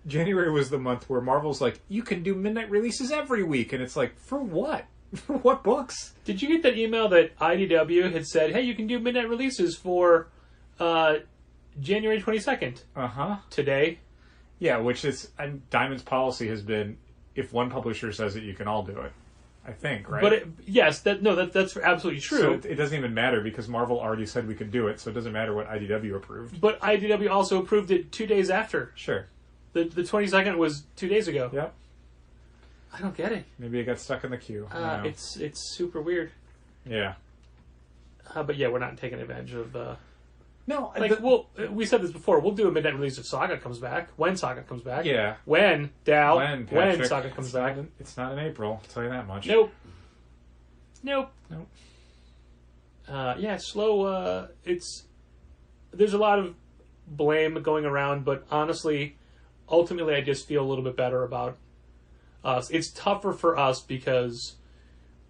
January was the month where Marvel's like, you can do midnight releases every week. And it's like, for what? For what books? Did you get that email that IDW had said, hey, you can do midnight releases for January 22nd? Uh-huh. Today? Yeah, which is, Diamond's policy has been, if one publisher says it, you can all do it. I think, right? But that's absolutely true. So it doesn't even matter because Marvel already said we could do it, so it doesn't matter what IDW approved. But IDW also approved it 2 days after. Sure. The 22nd was 2 days ago. Yep. I don't get it. Maybe it got stuck in the queue. It's super weird. Yeah. But yeah, we're not taking advantage of. No, we said this before. We'll do a midnight release if Saga comes back. When Saga comes back. Yeah. When, Dal. When Saga comes back. It's not in April, I'll tell you that much. Nope. Yeah, slow. There's a lot of blame going around, but honestly, ultimately, I just feel a little bit better about us. It's tougher for us because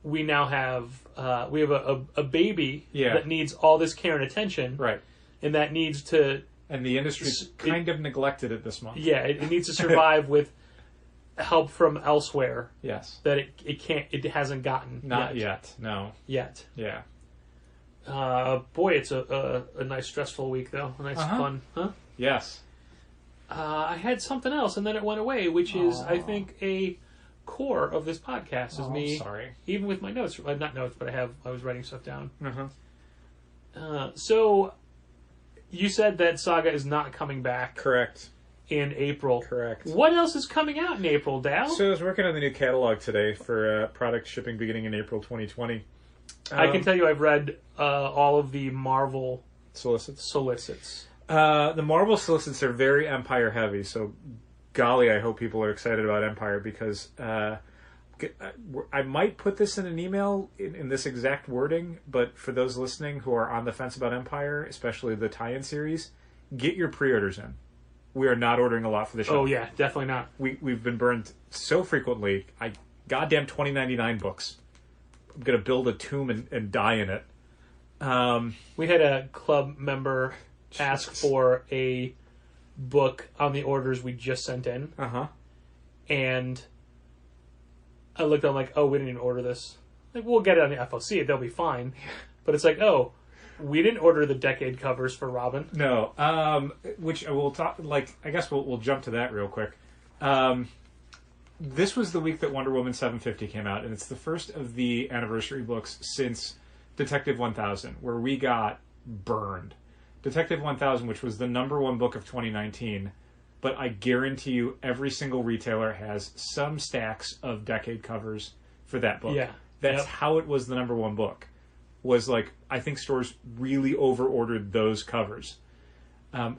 we now have a baby that needs all this care and attention, right? And that needs to. And the industry's kind of neglected it this month. Yeah, it needs to survive with help from elsewhere. Yes. That it hasn't gotten. Not yet. No. Yet. Yeah. Boy, it's a nice stressful week though. A nice fun, huh? Yes. I had something else and then it went away, which is I think a core of this podcast is me. I'm sorry. Even with my notes, not notes, but I was writing stuff down. Uh-huh. So you said that Saga is not coming back. Correct. In April. Correct. What else is coming out in April, Dal? So I was working on the new catalog today for product shipping beginning in April 2020. I can tell you I've read all of the Marvel solicits. The Marvel solicits are very Empire heavy, so golly, I hope people are excited about Empire because I might put this in an email in this exact wording, but for those listening who are on the fence about Empire, especially the tie-in series, get your pre-orders in. We are not ordering a lot for the show. Oh yeah, definitely not. We've been burned so frequently. Goddamn 2099 books. I'm gonna build a tomb and die in it. We had a club member ask for a book on the orders we just sent in. And I looked, I'm like, oh, we didn't even order this. Like, we'll get it on the FOC, they'll be fine. But it's like, oh, we didn't order the Decade covers for Robin. No, which we'll talk. Like, I guess we'll jump to that real quick. This was the week that Wonder Woman 750 came out, and it's the first of the anniversary books since Detective 1000, where we got burned. Detective 1000, which was the #1 book of 2019, but I guarantee you every single retailer has some stacks of Decade covers for that book. Yeah. That's how it was the #1 book. Was like, I think stores really over-ordered those covers.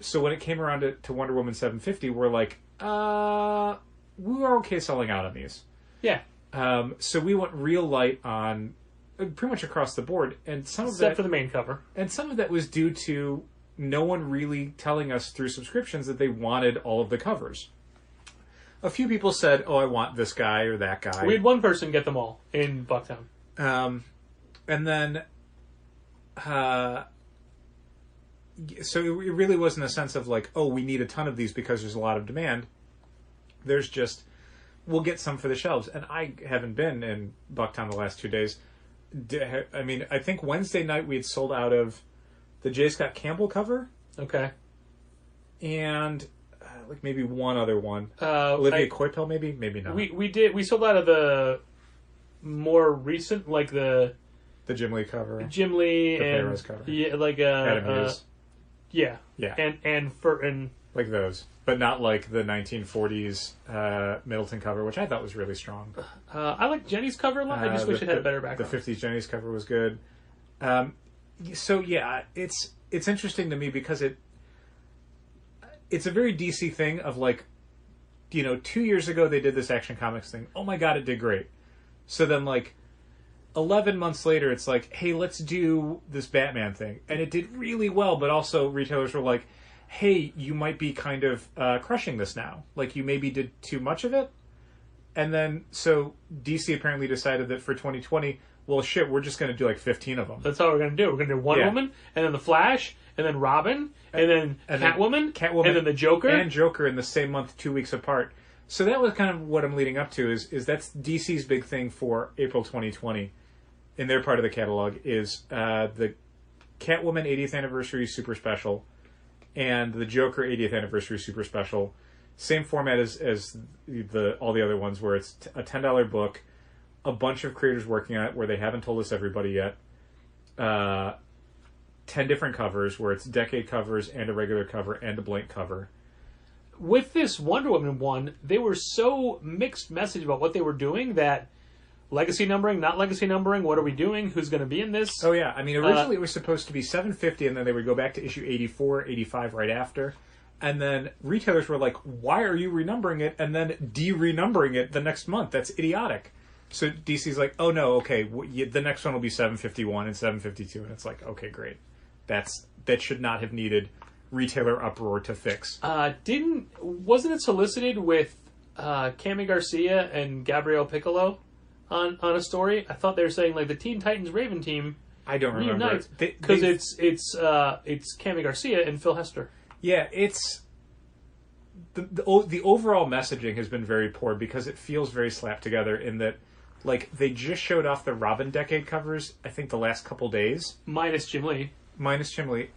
So when it came around to Wonder Woman 750, we're like, we were okay selling out on these. Yeah. So we went real light on pretty much across the board, and except for the main cover. And some of that was due to no one really telling us through subscriptions that they wanted all of the covers. A few people said, "Oh, I want this guy or that guy." We had one person get them all in Bucktown. And then, so it really wasn't a sense of like, oh, we need a ton of these because there's a lot of demand. There's just, we'll get some for the shelves. And I haven't been in Bucktown the last 2 days. I mean, I think Wednesday night we had sold out of the J. Scott Campbell cover. Okay. And like maybe one other one. Olivia Coipel, maybe not. We sold out of the more recent, like the Jim Lee cover. Jim Lee the and Payros cover. Yeah, like Adam Hughes. Yeah. And like those, but not like the 1940s Middleton cover, which I thought was really strong. I like Jenny's cover a lot. I just wish it had a better background. The 50s Jenny's cover was good. So yeah, it's interesting to me because it's a very DC thing of like, 2 years ago they did this Action Comics thing. Oh my god, it did great. So then like 11 months later, it's like, hey, let's do this Batman thing. And it did really well, but also retailers were like, hey, you might be kind of crushing this now. Like, you maybe did too much of it. And then, so DC apparently decided that for 2020, well, shit, we're just going to do like 15 of them. That's all we're going to do. We're going to do Wonder Woman, and then The Flash, and then Robin, and then Catwoman, and then the Joker. And Joker in the same month, 2 weeks apart. So that was kind of what I'm leading up to, is that's DC's big thing for April 2020 in their part of the catalog is the Catwoman 80th Anniversary Super Special and the Joker 80th Anniversary Super Special. Same format as all the other ones, where it's a $10 book, a bunch of creators working on it where they haven't told us everybody yet, 10 different covers where it's Decade covers and a regular cover and a blank cover. With this Wonder Woman one, they were so mixed message about what they were doing that legacy numbering, not legacy numbering, what are we doing, who's going to be in this? Oh yeah, I mean originally it was supposed to be 750 and then they would go back to issue 84, 85 right after. And then retailers were like, why are you renumbering it and then de-renumbering it the next month? That's idiotic. So DC's like, oh no, okay, the next one will be 751 and 752. And it's like, okay, great. That should not have needed retailer uproar to fix. Wasn't it solicited with Cami Garcia and Gabrielle Piccolo on a story? I thought they were saying like the Teen Titans Raven team. I don't remember because it's Cami Garcia and Phil Hester. Yeah, the overall messaging has been very poor because it feels very slapped together in that, like, they just showed off the Robin Decade covers, I think, the last couple days. Minus Jim Lee.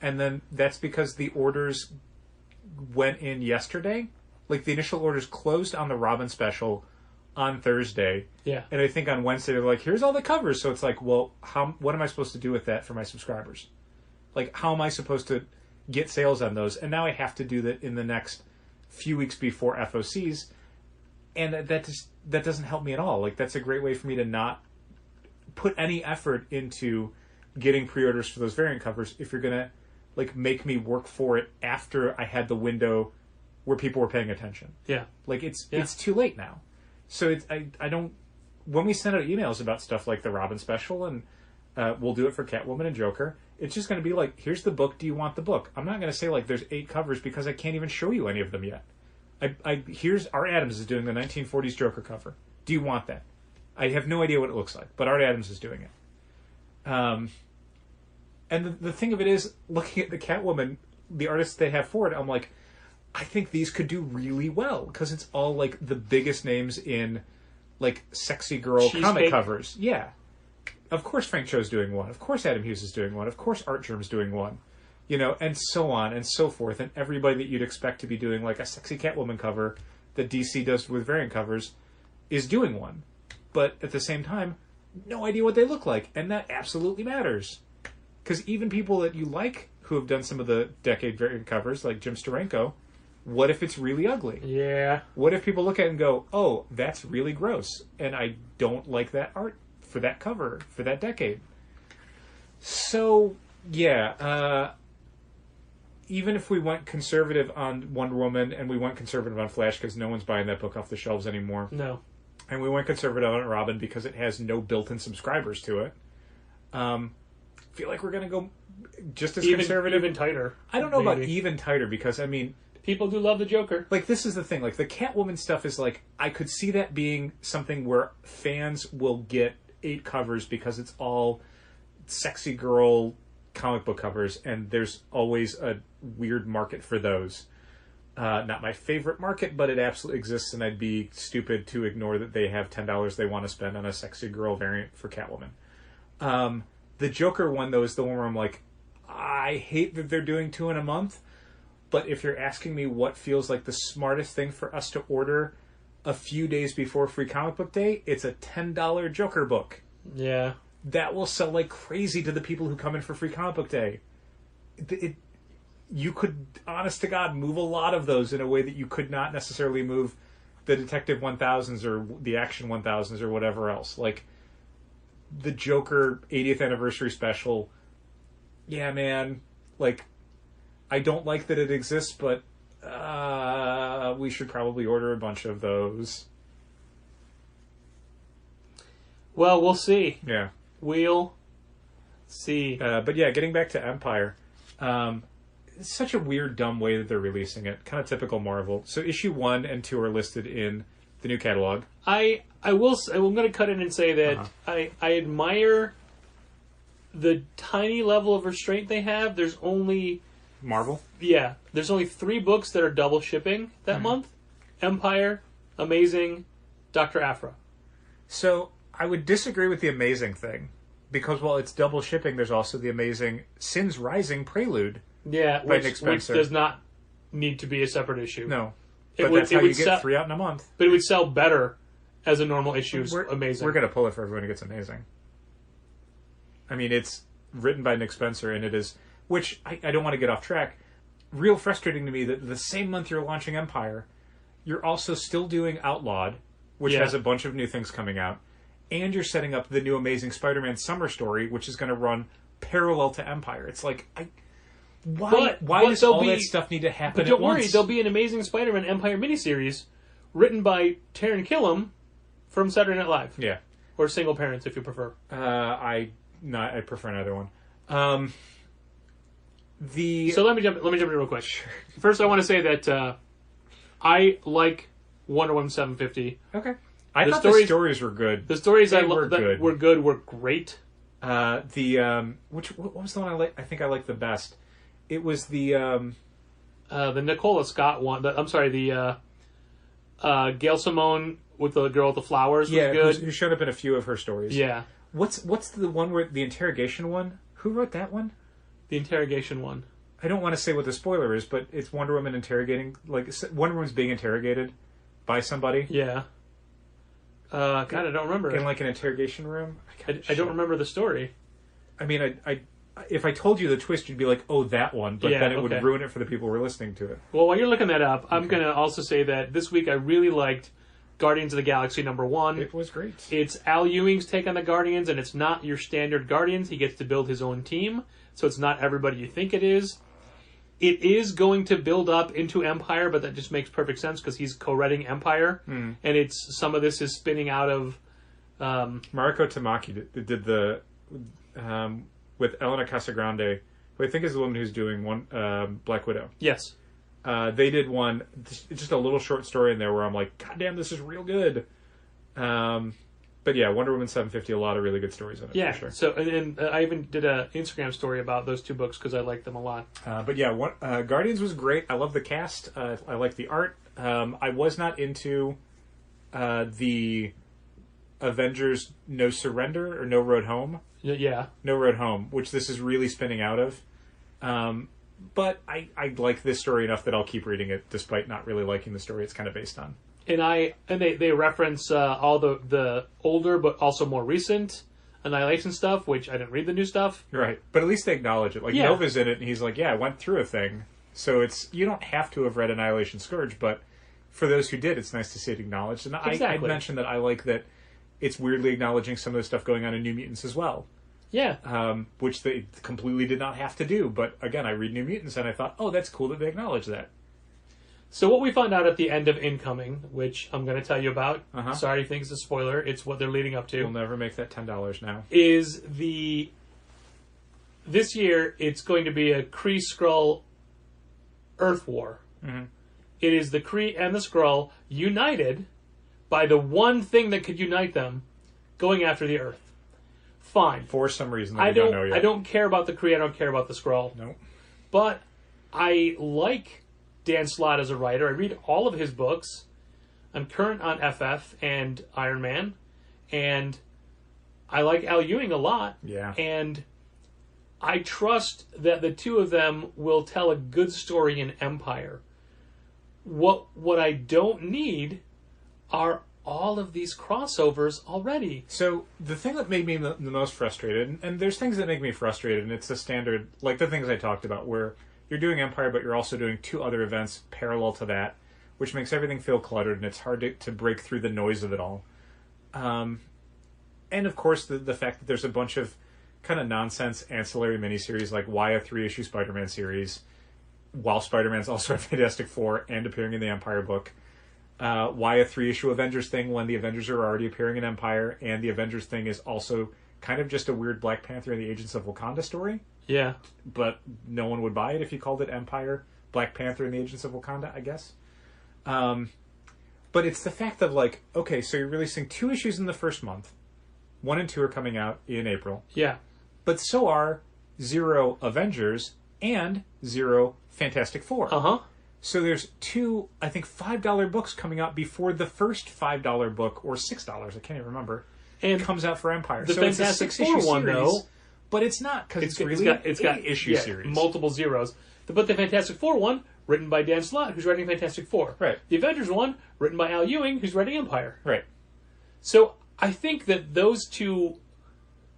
And then that's because the orders went in yesterday. Like, the initial orders closed on the Robin special on Thursday. Yeah. And I think on Wednesday they're like, here's all the covers. So it's like, well, what am I supposed to do with that for my subscribers? Like, how am I supposed to get sales on those? And now I have to do that in the next few weeks before FOCs. And that doesn't help me at all. Like, that's a great way for me to not put any effort into getting pre-orders for those variant covers if you're going to, like, make me work for it after I had the window where people were paying attention. Yeah. Like, it's too late now. So I don't... When we send out emails about stuff like the Robin special, and we'll do it for Catwoman and Joker, it's just going to be like, here's the book, do you want the book? I'm not going to say, like, there's 8 covers because I can't even show you any of them yet. Here's Art Adams is doing the 1940s Joker cover. Do you want that? I have no idea what it looks like, but Art Adams is doing it. And the thing of it is, looking at the Catwoman, the artists they have for it, I'm like, I think these could do really well because it's all, like, the biggest names in, like, sexy girl comic covers. Yeah. Of course Frank Cho's doing one. Of course Adam Hughes is doing one. Of course Art Germ's doing one. You know, and so on and so forth. And everybody that you'd expect to be doing, like, a sexy Catwoman cover that DC does with variant covers is doing one. But at the same time, no idea what they look like. And that absolutely matters. Because even people that you like who have done some of the Decade variant covers, like Jim Steranko, what if it's really ugly? Yeah. What if people look at it and go, oh, that's really gross, and I don't like that art for that cover, for that Decade? So, yeah, even if we went conservative on Wonder Woman, and we went conservative on Flash because no one's buying that book off the shelves anymore. No. And we went conservative on Robin because it has no built-in subscribers to it. Feel like we're going to go just as conservative. Even tighter. I don't know about even tighter because, I mean... People do love the Joker. Like, this is the thing. Like, the Catwoman stuff is like, I could see that being something where fans will get 8 covers because it's all sexy girl comic book covers, and there's always a weird market for those. Not my favorite market, but it absolutely exists, and I'd be stupid to ignore that they have $10 they want to spend on a sexy girl variant for Catwoman. The Joker one, though, is the one where I'm like, I hate that they're doing 2 in a month, but if you're asking me what feels like the smartest thing for us to order a few days before Free Comic Book Day, it's a $10 Joker book. Yeah. That will sell like crazy to the people who come in for Free Comic Book Day. You could, honest to God, move a lot of those in a way that you could not necessarily move the Detective 1000s or the Action 1000s or whatever else. Like, the Joker 80th anniversary special, yeah, man, like, I don't like that it exists, but we should probably order a bunch of those. Well, we'll see. Yeah. We'll see. But yeah, getting back to Empire, it's such a weird, dumb way that they're releasing it. Kind of typical Marvel. So issue 1 and 2 are listed in the new catalog. I'm going to cut in and say that I admire the tiny level of restraint they have. There's only... Marvel? Yeah. There's only 3 books that are double shipping that month. Empire, Amazing, Dr. Aphra. So, I would disagree with the Amazing thing. Because while it's double shipping, there's also the Amazing Sins Rising Prelude. Yeah, by Nick Spencer. Which does not need to be a separate issue. No. But that's how you get 3 out in a month. But it would sell better as a normal issue. Amazing. We're going to pull it for everyone who gets Amazing. I mean, it's written by Nick Spencer, and it is... Which, I don't want to get off track. Real frustrating to me that the same month you're launching Empire, you're also still doing Outlawed, which has a bunch of new things coming out, and you're setting up the new Amazing Spider-Man Summer Story, which is going to run parallel to Empire. It's like, why does all that stuff need to happen at once? But don't worry, there'll be an Amazing Spider-Man Empire miniseries written by Taron Killam from Saturday Night Live. Yeah. Or Single Parents, if you prefer. I prefer neither one. So let me jump in real quick. Sure. First, I want to say that I like Wonder Woman 750. Okay. I thought the stories were good. The stories were great. What was the one I like? I think I liked the best. It was the the Nicola Scott one. The Gail Simone with the girl with the flowers was good. Who showed up in a few of her stories. Yeah. What's the one where the interrogation one? Who wrote that one? The interrogation one. I don't want to say what the spoiler is, but it's Wonder Woman interrogating, like Wonder Woman's being interrogated by somebody. Yeah. God, I don't remember. In like an interrogation room. I don't remember the story. I mean, I if I told you the twist, you'd be like, "Oh, that one," but then it would ruin it for the people who are listening to it. Well, while you're looking that up, I'm going to also say that this week I really liked Guardians of the Galaxy #1. It was great. It's Al Ewing's take on the Guardians, and it's not your standard Guardians. He gets to build his own team, so it's not everybody you think it is. It is going to build up into Empire, but that just makes perfect sense because he's co-writing Empire, and it's some of this is spinning out of Mariko Tamaki did the with Elena Casagrande, who I think is the woman who's doing one Black Widow. Yes, they did one, just a little short story in there where I'm like, God damn, this is real good. But yeah, Wonder Woman 750, a lot of really good stories in it. Yeah, for sure. So and I even did an Instagram story about those two books because I like them a lot. But yeah, Guardians was great. I love the cast. I like the art. I was not into the Avengers No Surrender or No Road Home. Yeah. No Road Home, which this is really spinning out of. But I like this story enough that I'll keep reading it despite not really liking the story it's kind of based on. And they reference all the older but also more recent Annihilation stuff, which I didn't read the new stuff. Right, but at least they acknowledge it. Like Nova's in it, and he's like, "Yeah, I went through a thing." So you don't have to have read Annihilation Scourge, but for those who did, it's nice to see it acknowledged. And exactly. I'd mentioned that I like that it's weirdly acknowledging some of the stuff going on in New Mutants as well. Yeah, which they completely did not have to do. But again, I read New Mutants, and I thought, "Oh, that's cool that they acknowledge that." So what we found out at the end of Incoming, which I'm going to tell you about, sorry if it's a spoiler, it's what they're leading up to. We'll never make that $10 now. Is this year it's going to be a Kree-Skrull Earth War. Mm-hmm. It is the Kree and the Skrull united by the one thing that could unite them, going after the Earth. Fine. For some reason that we don't know yet. I don't care about the Kree, I don't care about the Skrull. Nope. But I like Dan Slott as a writer. I read all of his books. I'm current on FF and Iron Man. And I like Al Ewing a lot. Yeah. And I trust that the two of them will tell a good story in Empire. What I don't need are all of these crossovers already. So the thing that made me the most frustrated, and there's things that make me frustrated, and it's the standard, like the things I talked about, where you're doing Empire, but you're also doing two other events parallel to that, which makes everything feel cluttered, and it's hard to break through the noise of it all. And of course, the fact that there's a bunch of kind of nonsense ancillary miniseries, like why a 3-issue Spider-Man series, while Spider-Man's also a Fantastic Four and appearing in the Empire book. Why a 3-issue Avengers thing when the Avengers are already appearing in Empire, and the Avengers thing is also kind of just a weird Black Panther and the Agents of Wakanda story. Yeah. But no one would buy it if you called it Empire, Black Panther, and the Agents of Wakanda, I guess. But it's the fact of, like, okay, so you're releasing 2 issues in the first month. 1 and 2 are coming out in April. Yeah. But so are 0 Avengers and 0 Fantastic Four. Uh-huh. So there's 2, I think, $5 books coming out before the first $5 book, or $6, I can't even remember, and comes out for Empire. The so Fantastic it's a 6-issue Four one, series, though, but it's not, because it's really an 8-issue series. Multiple zeros. But the Fantastic Four one, written by Dan Slott, who's writing Fantastic Four. Right. The Avengers one, written by Al Ewing, who's writing Empire. Right. So I think that those two,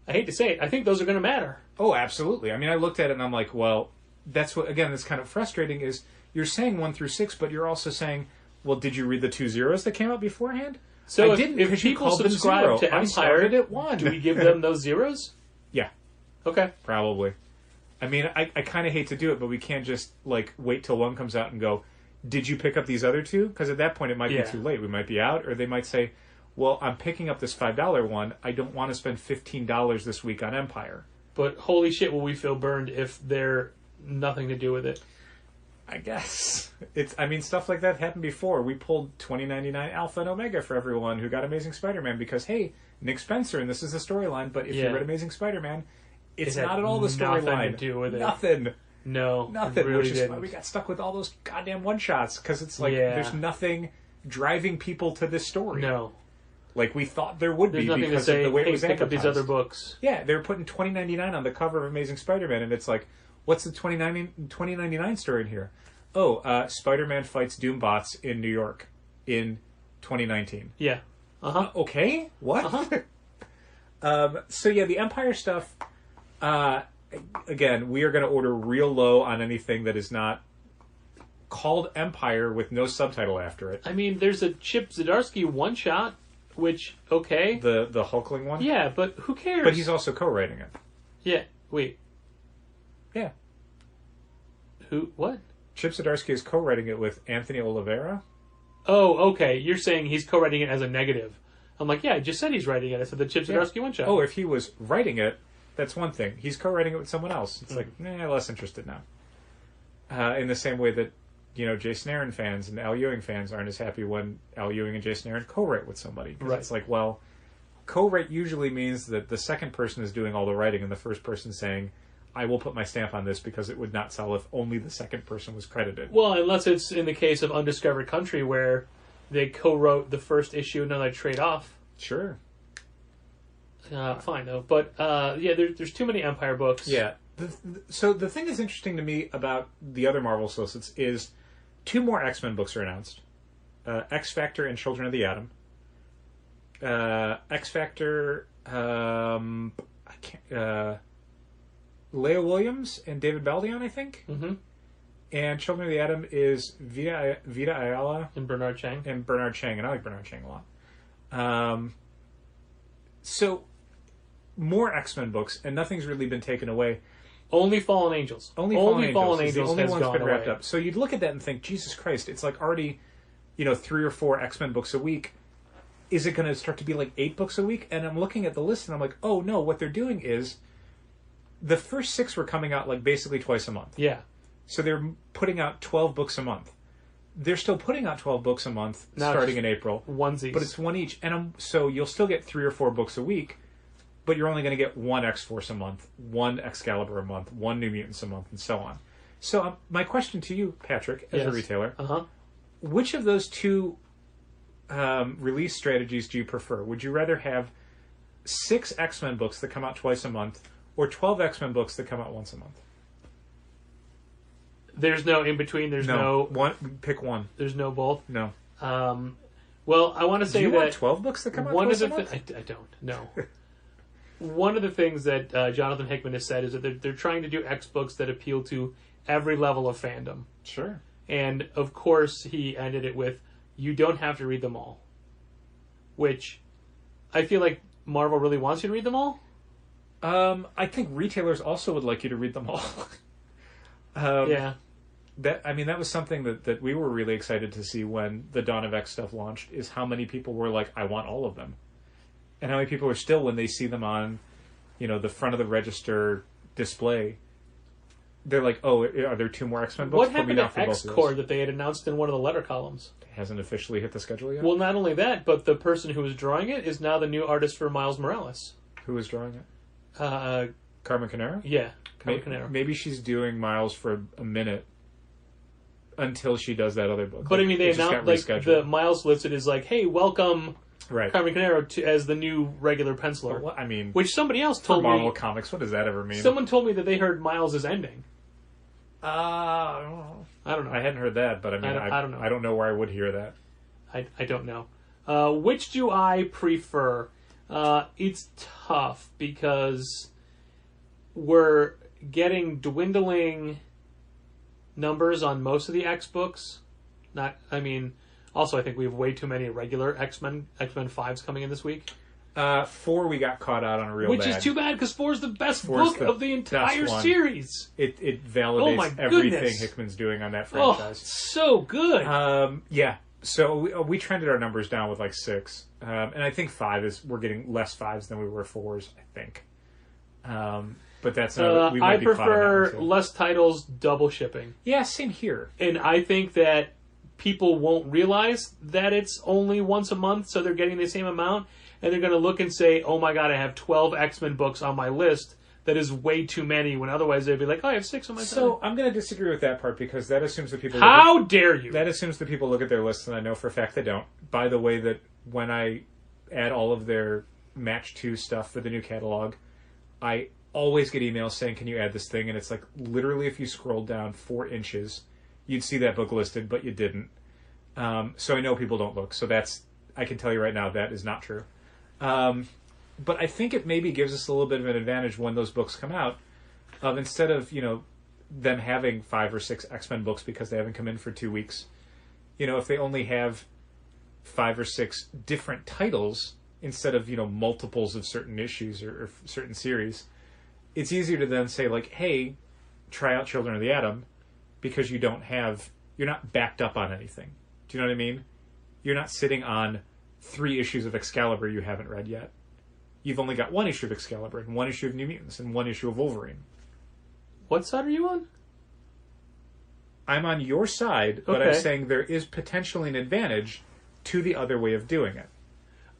I hate to say it, I think those are going to matter. Oh, absolutely. I mean, I looked at it and I'm like, well, that's what, again, that's kind of frustrating is you're saying 1 through 6, but you're also saying, well, did you read the 2 zeros that came out beforehand? So I didn't, if people subscribe to Empire, at 1. Do we give them those zeros? Yeah. Okay. Probably. I mean, I kind of hate to do it, but we can't just, like, wait till 1 comes out and go, did you pick up these other 2? Because at that point it might be too late. We might be out, or they might say, well, I'm picking up this $5 one. I don't want to spend $15 this week on Empire. But holy shit, will we feel burned if they're nothing to do with it? I guess. Stuff like that happened before. We pulled $20.99 Alpha and Omega for everyone who got Amazing Spider-Man because, hey, Nick Spencer, and this is the storyline, but if you read Amazing Spider-Man, it's not at all the storyline. Nothing to do with it. Nothing. No, Nothing. really Which is didn't. why we got stuck with all those goddamn one-shots, because it's like, Yeah. there's nothing driving people to this story. No. Like we thought there would There's be nothing to because say, of the way it hey, was pick up these advertised. other books. Yeah, they were putting $20.99 on the cover of Amazing Spider-Man, and it's like, what's the $20.99 story in here? Oh, Spider-Man fights Doombots in New York in 2019. Yeah. Uh-huh. Okay, what? Uh-huh. So yeah, the Empire stuff. Again, we are going to order real low on anything that is not called Empire with no subtitle after it. I mean, there's a Chip Zdarsky one-shot, which, okay. The Hulkling one? Yeah, but who cares? But he's also co-writing it. Yeah, wait. Yeah. Who? What? Chip Zdarsky is co-writing it with Anthony Oliveira. Oh, okay. You're saying he's co-writing it as a negative. I'm like, yeah, I just said he's writing it. I said the Chip Zdarsky one-shot. Oh, if he was writing it, that's one thing. He's co-writing it with someone else. It's like, less interested now. In the same way that, Jason Aaron fans and Al Ewing fans aren't as happy when Al Ewing and Jason Aaron co-write with somebody. 'Cause Right. It's like, well, co-write usually means that the second person is doing all the writing and the first person saying, I will put my stamp on this because it would not sell if only the second person was credited. Well, unless it's in the case of Undiscovered Country where they co-wrote the first issue and then they trade off. Sure. Fine, though. But, yeah, there's too many Empire books. Yeah. So the thing that's interesting to me about the other Marvel solicits is 2 more X-Men books are announced. X-Factor and Children of the Atom. X-Factor, Leah Williams and David Baldion, I think. Mm-hmm. And Children of the Atom is Vita Ayala And Bernard Chang. and Bernard Chang, and I like Bernard Chang a lot. So, more X-Men books, and nothing's really been taken away. Only Fallen Angels. Only Fallen Angels is the Angels only has one's gone been wrapped away. up. So you'd look at that and think, Jesus Christ, it's like already, 3 or 4 X-Men books a week. Is it going to start to be like 8 books a week? And I'm looking at the list and I'm like, oh no, what they're doing is the first 6 were coming out like basically twice a month. Yeah. So they're putting out 12 books a month. They're still putting out 12 books a month Now starting it's in April. Onesies. But it's 1 each. And so you'll still get 3 or 4 books a week, but you're only going to get 1 X-Force a month, 1 Excalibur a month, 1 New Mutants a month, and so on. So my question to you, Patrick, as a retailer, which of those 2 release strategies do you prefer? Would you rather have 6 X-Men books that come out twice a month, or 12 X-Men books that come out once a month? There's no in between. There's no one. Pick one. There's no both. No. Well, I want to say Do you that want 12 books that come out twice a month? I don't. No. One of the things that Jonathan Hickman has said is that they're trying to do X books that appeal to every level of fandom. Sure. And of course, he ended it with, "You don't have to read them all," which I feel like Marvel really wants you to read them all. I think retailers also would like you to read them all. Yeah. That was something that we were really excited to see when the Dawn of X stuff launched, is how many people were like, I want all of them. And how many people are still, when they see them on, the front of the register display, they're like, oh, are there 2 more X-Men books? What happened to X-Core that they had announced in one of the letter columns? It hasn't officially hit the schedule yet? Well, not only that, but the person who was drawing it is now the new artist for Miles Morales. Who was drawing it? Carmen Canaro? Yeah, Carmen Canaro. Maybe she's doing Miles for a minute until she does that other book. But I mean, they announced, like, the Miles listed is like, hey, welcome Carmen Canaro as the new regular penciler. Well, I mean, which somebody else told for me. Marvel Comics, what does that ever mean? Someone told me that they heard Miles is ending. I don't know. I hadn't heard that, but I mean, I don't know. I don't know where I would hear that. I don't know. Which do I prefer? It's tough because we're getting dwindling numbers on most of the X books. Also I think we have way too many regular X-Men 5s coming in this week. 4 we got caught out on real Which bad. is too bad because 4 is the best book of the entire series. It validates everything Hickman's doing on that franchise. So good. Yeah. So we trended our numbers down with like 6. And I think 5 we're getting less 5s than we were 4s, I think. But that's we might I be caught on that prefer one, too. less titles, double shipping. Yeah, same here. And I think that people won't realize that it's only once a month, so they're getting the same amount, and they're going to look and say, oh my god, I have 12 X-Men books on my list that is way too many, when otherwise they'd be like, oh, I have 6 on my side. So I'm going to disagree with that part, because that assumes that people... How dare you? That assumes that people look at their lists, and I know for a fact they don't. By the way, that when I add all of their Match 2 stuff for the new catalog, I always get emails saying, can you add this thing? And it's like, literally, if you scroll down 4 inches, you'd see that book listed, but you didn't. So I know people don't look. So I can tell you right now, that is not true. But I think it maybe gives us a little bit of an advantage when those books come out, of instead of, them having 5 or 6 X-Men books because they haven't come in for 2 weeks, if they only have 5 or 6 different titles instead of, multiples of certain issues or certain series, it's easier to then say, like, hey, try out Children of the Atom, because you're not backed up on anything. Do you know what I mean? You're not sitting on 3 issues of Excalibur you haven't read yet. You've only got 1 issue of Excalibur, and 1 issue of New Mutants, and 1 issue of Wolverine. What side are you on? I'm on your side, but I'm saying there is potentially an advantage to the other way of doing it.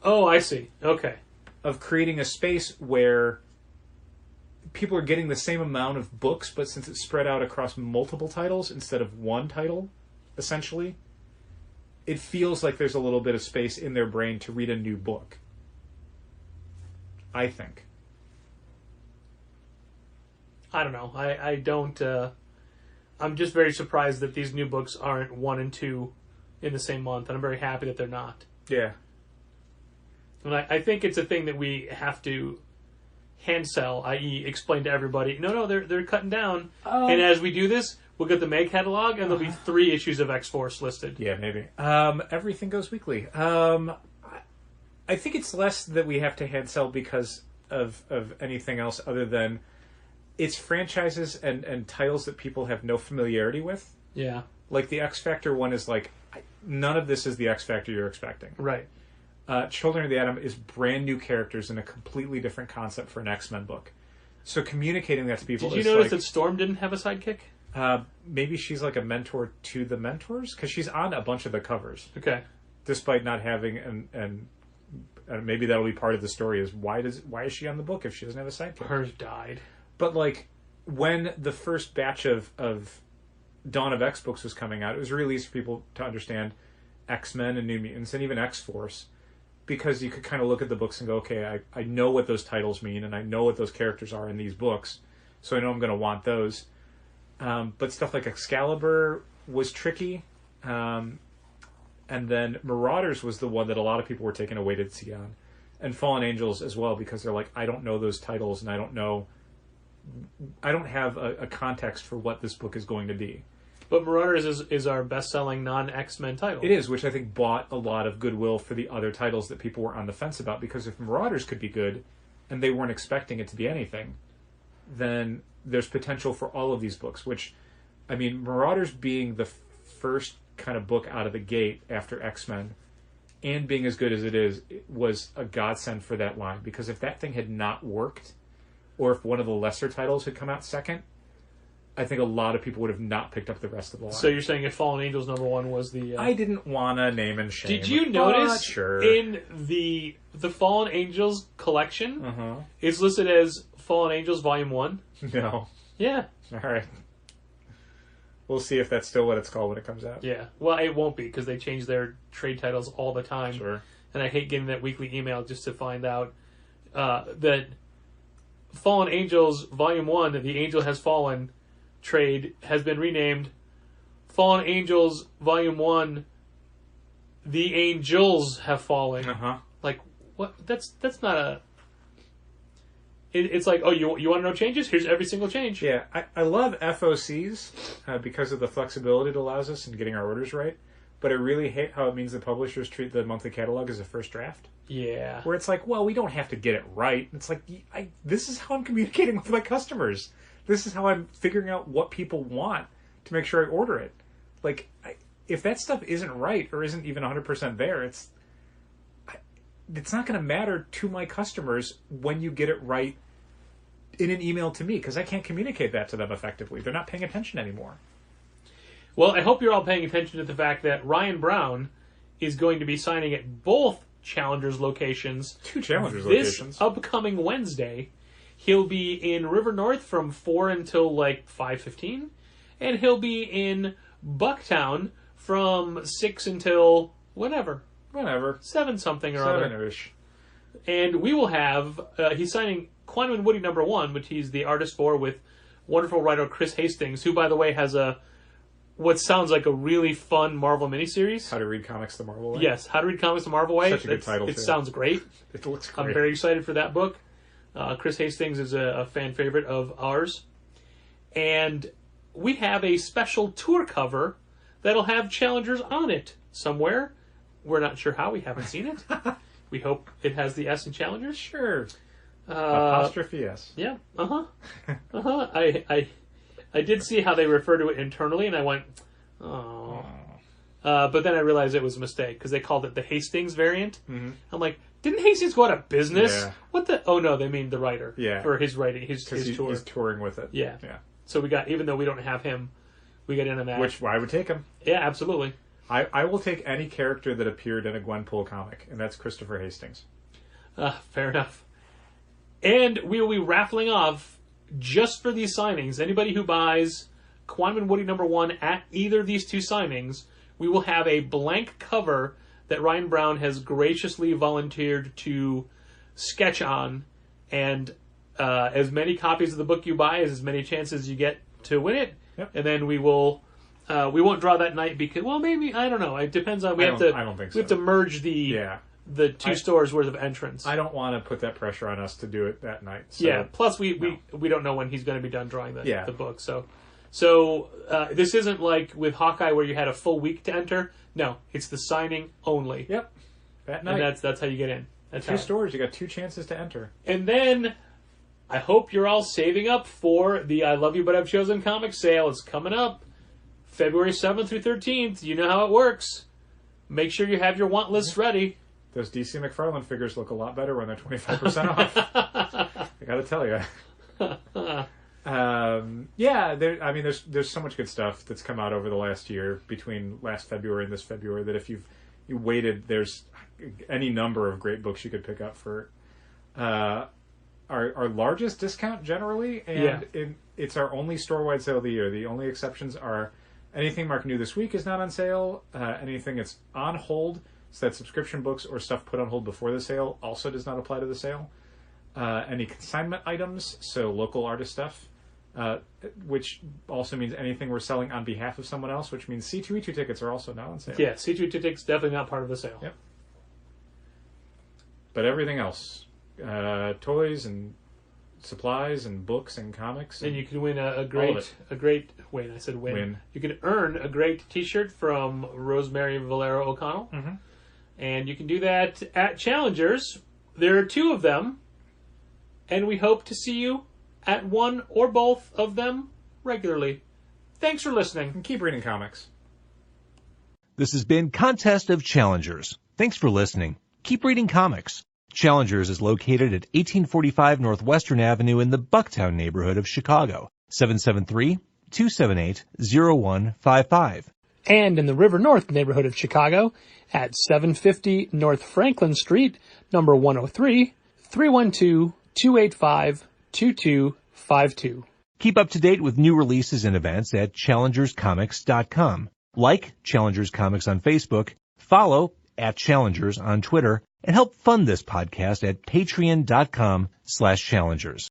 Oh, I see. Okay. Of creating a space where people are getting the same amount of books, but since it's spread out across multiple titles instead of 1 title, essentially, it feels like there's a little bit of space in their brain to read a new book. I think. I don't know. I don't... I'm just very surprised that these new books aren't 1 and 2 in the same month, and I'm very happy that they're not. Yeah. And I think it's a thing that we have to hand sell, i.e. explain to everybody, no, they're cutting down. And as we do this, we'll get the May catalog, and there'll be 3 issues of X-Force listed. Yeah, maybe. Everything goes weekly. I think it's less that we have to hand sell because of anything else other than it's franchises and titles that people have no familiarity with. Yeah. Like the X Factor one is like, none of this is the X Factor you're expecting. Right. Children of the Atom is brand new characters and a completely different concept for an X-Men book. So communicating that to people Did you notice that Storm didn't have a sidekick? Maybe she's like a mentor to the mentors? Because she's on a bunch of the covers. Okay. Despite not having and maybe that'll be part of the story is why is she on the book if she doesn't have a sidekick? Hers died. But like when the first batch of Dawn of X books was coming out, it was really easy for people to understand X-Men and New Mutants and even X-Force, because you could kind of look at the books and go, okay, I know what those titles mean and I know what those characters are in these books, so I know I'm going to want those. But stuff like Excalibur was tricky. And then Marauders was the one that a lot of people were taking a wait and see on. And Fallen Angels as well, because they're like, I don't know those titles, and I don't have a context for what this book is going to be. But Marauders is our best-selling non-X-Men title. It is, which I think bought a lot of goodwill for the other titles that people were on the fence about, because if Marauders could be good, and they weren't expecting it to be anything, then there's potential for all of these books, which, I mean, Marauders being the first kind of book out of the gate after X-Men and being as good as it is, it was a godsend for that line, because if that thing had not worked, or if one of the lesser titles had come out second, I think a lot of people would have not picked up the rest of the line. So you're saying if Fallen Angels #1 was the... I didn't want to name and shame. Did you notice sure. in the Fallen Angels collection, it's listed as Fallen Angels Volume 1? No. Yeah. All right. We'll see if that's still what it's called when it comes out. Yeah. Well, it won't be, because they change their trade titles all the time. Sure. And I hate getting that weekly email just to find out that Fallen Angels Volume 1, The Angel Has Fallen trade, has been renamed Fallen Angels Volume 1, The Angels Have Fallen. Like, what? That's not a... It's like, oh, you want to know changes? Here's every single change. Yeah, I love FOCs because of the flexibility it allows us in getting our orders right, but I really hate how it means the publishers treat the monthly catalog as a first draft. Yeah. Where it's like, well, we don't have to get it right. It's like, this is how I'm communicating with my customers. This is how I'm figuring out what people want to make sure I order it. Like, if that stuff isn't right or isn't even 100% there, it's not going to matter to my customers when you get it right in an email to me, because I can't communicate that to them effectively. They're not paying attention anymore. Well, I hope you're all paying attention to the fact that Ryan Brown is going to be signing at both Challengers locations. 2 Challengers this locations. Upcoming Wednesday. He'll be in River North from 4 until like 5:15, and he'll be in Bucktown from 6 until whenever. 7 something or other. 7-ish. And we will have, he's signing Quantum and Woody #1, which he's the artist for, with wonderful writer Chris Hastings, who, by the way, has what sounds like a really fun Marvel miniseries. How to Read Comics the Marvel Way? Yes, How to Read Comics the Marvel Way. Such a good title, It too. sounds great. It looks great. I'm very excited for that book. Chris Hastings is a fan favorite of ours. And we have a special tour cover that'll have Challengers on it somewhere. We're not sure how. We haven't seen it. We hope it has the S in Challengers. Sure. Apostrophe S. Yeah. I did see how they refer to it internally, and I went, oh. But then I realized it was a mistake, because they called it the Hastings variant. Mm-hmm. I'm like, didn't Hastings go out of business? Yeah. What the? Oh no, they mean the writer. Yeah. For his writing, his tour. He's touring with it. Yeah. Yeah. So we got, even though we don't have him, we got in on that. Which I would take him. Yeah, absolutely. I will take any character that appeared in a Gwenpool comic, and that's Christopher Hastings. Fair enough. And we will be raffling off, just for these signings, anybody who buys Quantum and Woody #1 at either of these 2 signings, we will have a blank cover that Ryan Brown has graciously volunteered to sketch on, and as many copies of the book you buy is as many chances you get to win it. Yep. And then we won't draw that night because, well, maybe, I don't know. It depends on, I don't think so. We have to merge the 2 stores worth of entrants. I don't want to put that pressure on us to do it that night. So, yeah. Plus, we don't know when he's going to be done drawing the book. So this isn't like with Hawkeye where you had a full week to enter. No, it's the signing only. Yep. That night. And that's how you get in. That's 2 stores. You got 2 chances to enter. And then I hope you're all saving up for the I Love You But I've Chosen comic sale. It's coming up February 7th through 13th. You know how it works. Make sure you have your want lists ready. Those DC McFarlane figures look a lot better when they're 25% off. I gotta tell you. There's so much good stuff that's come out over the last year, between last February and this February, that if you waited, there's any number of great books you could pick up for our largest discount generally, and it's our only store-wide sale of the year. The only exceptions are anything marked new this week is not on sale. Anything that's on hold, so that subscription books or stuff put on hold before the sale, also does not apply to the sale. Any consignment items, so local artist stuff, which also means anything we're selling on behalf of someone else, which means C2E2 tickets are also not on sale. Yeah, C2E2 tickets definitely not part of the sale. Yep. But everything else, toys and supplies and books and comics, and you can win a great win. I said win. You can earn a great T-shirt from Rosemary Valero O'Connell, and you can do that at Challengers. There are 2 of them, and we hope to see you at one or both of them regularly. Thanks for listening. And keep reading comics. This has been Contest of Challengers. Thanks for listening. Keep reading comics. Challengers is located at 1845 Northwestern Avenue in the Bucktown neighborhood of Chicago. 773-278-0155. And in the River North neighborhood of Chicago at 750 North Franklin Street, number 103, 312-285-2252. Keep up to date with new releases and events at challengerscomics.com. Like Challengers Comics on Facebook, follow @Challengers on Twitter, and help fund this podcast at patreon.com/challengers.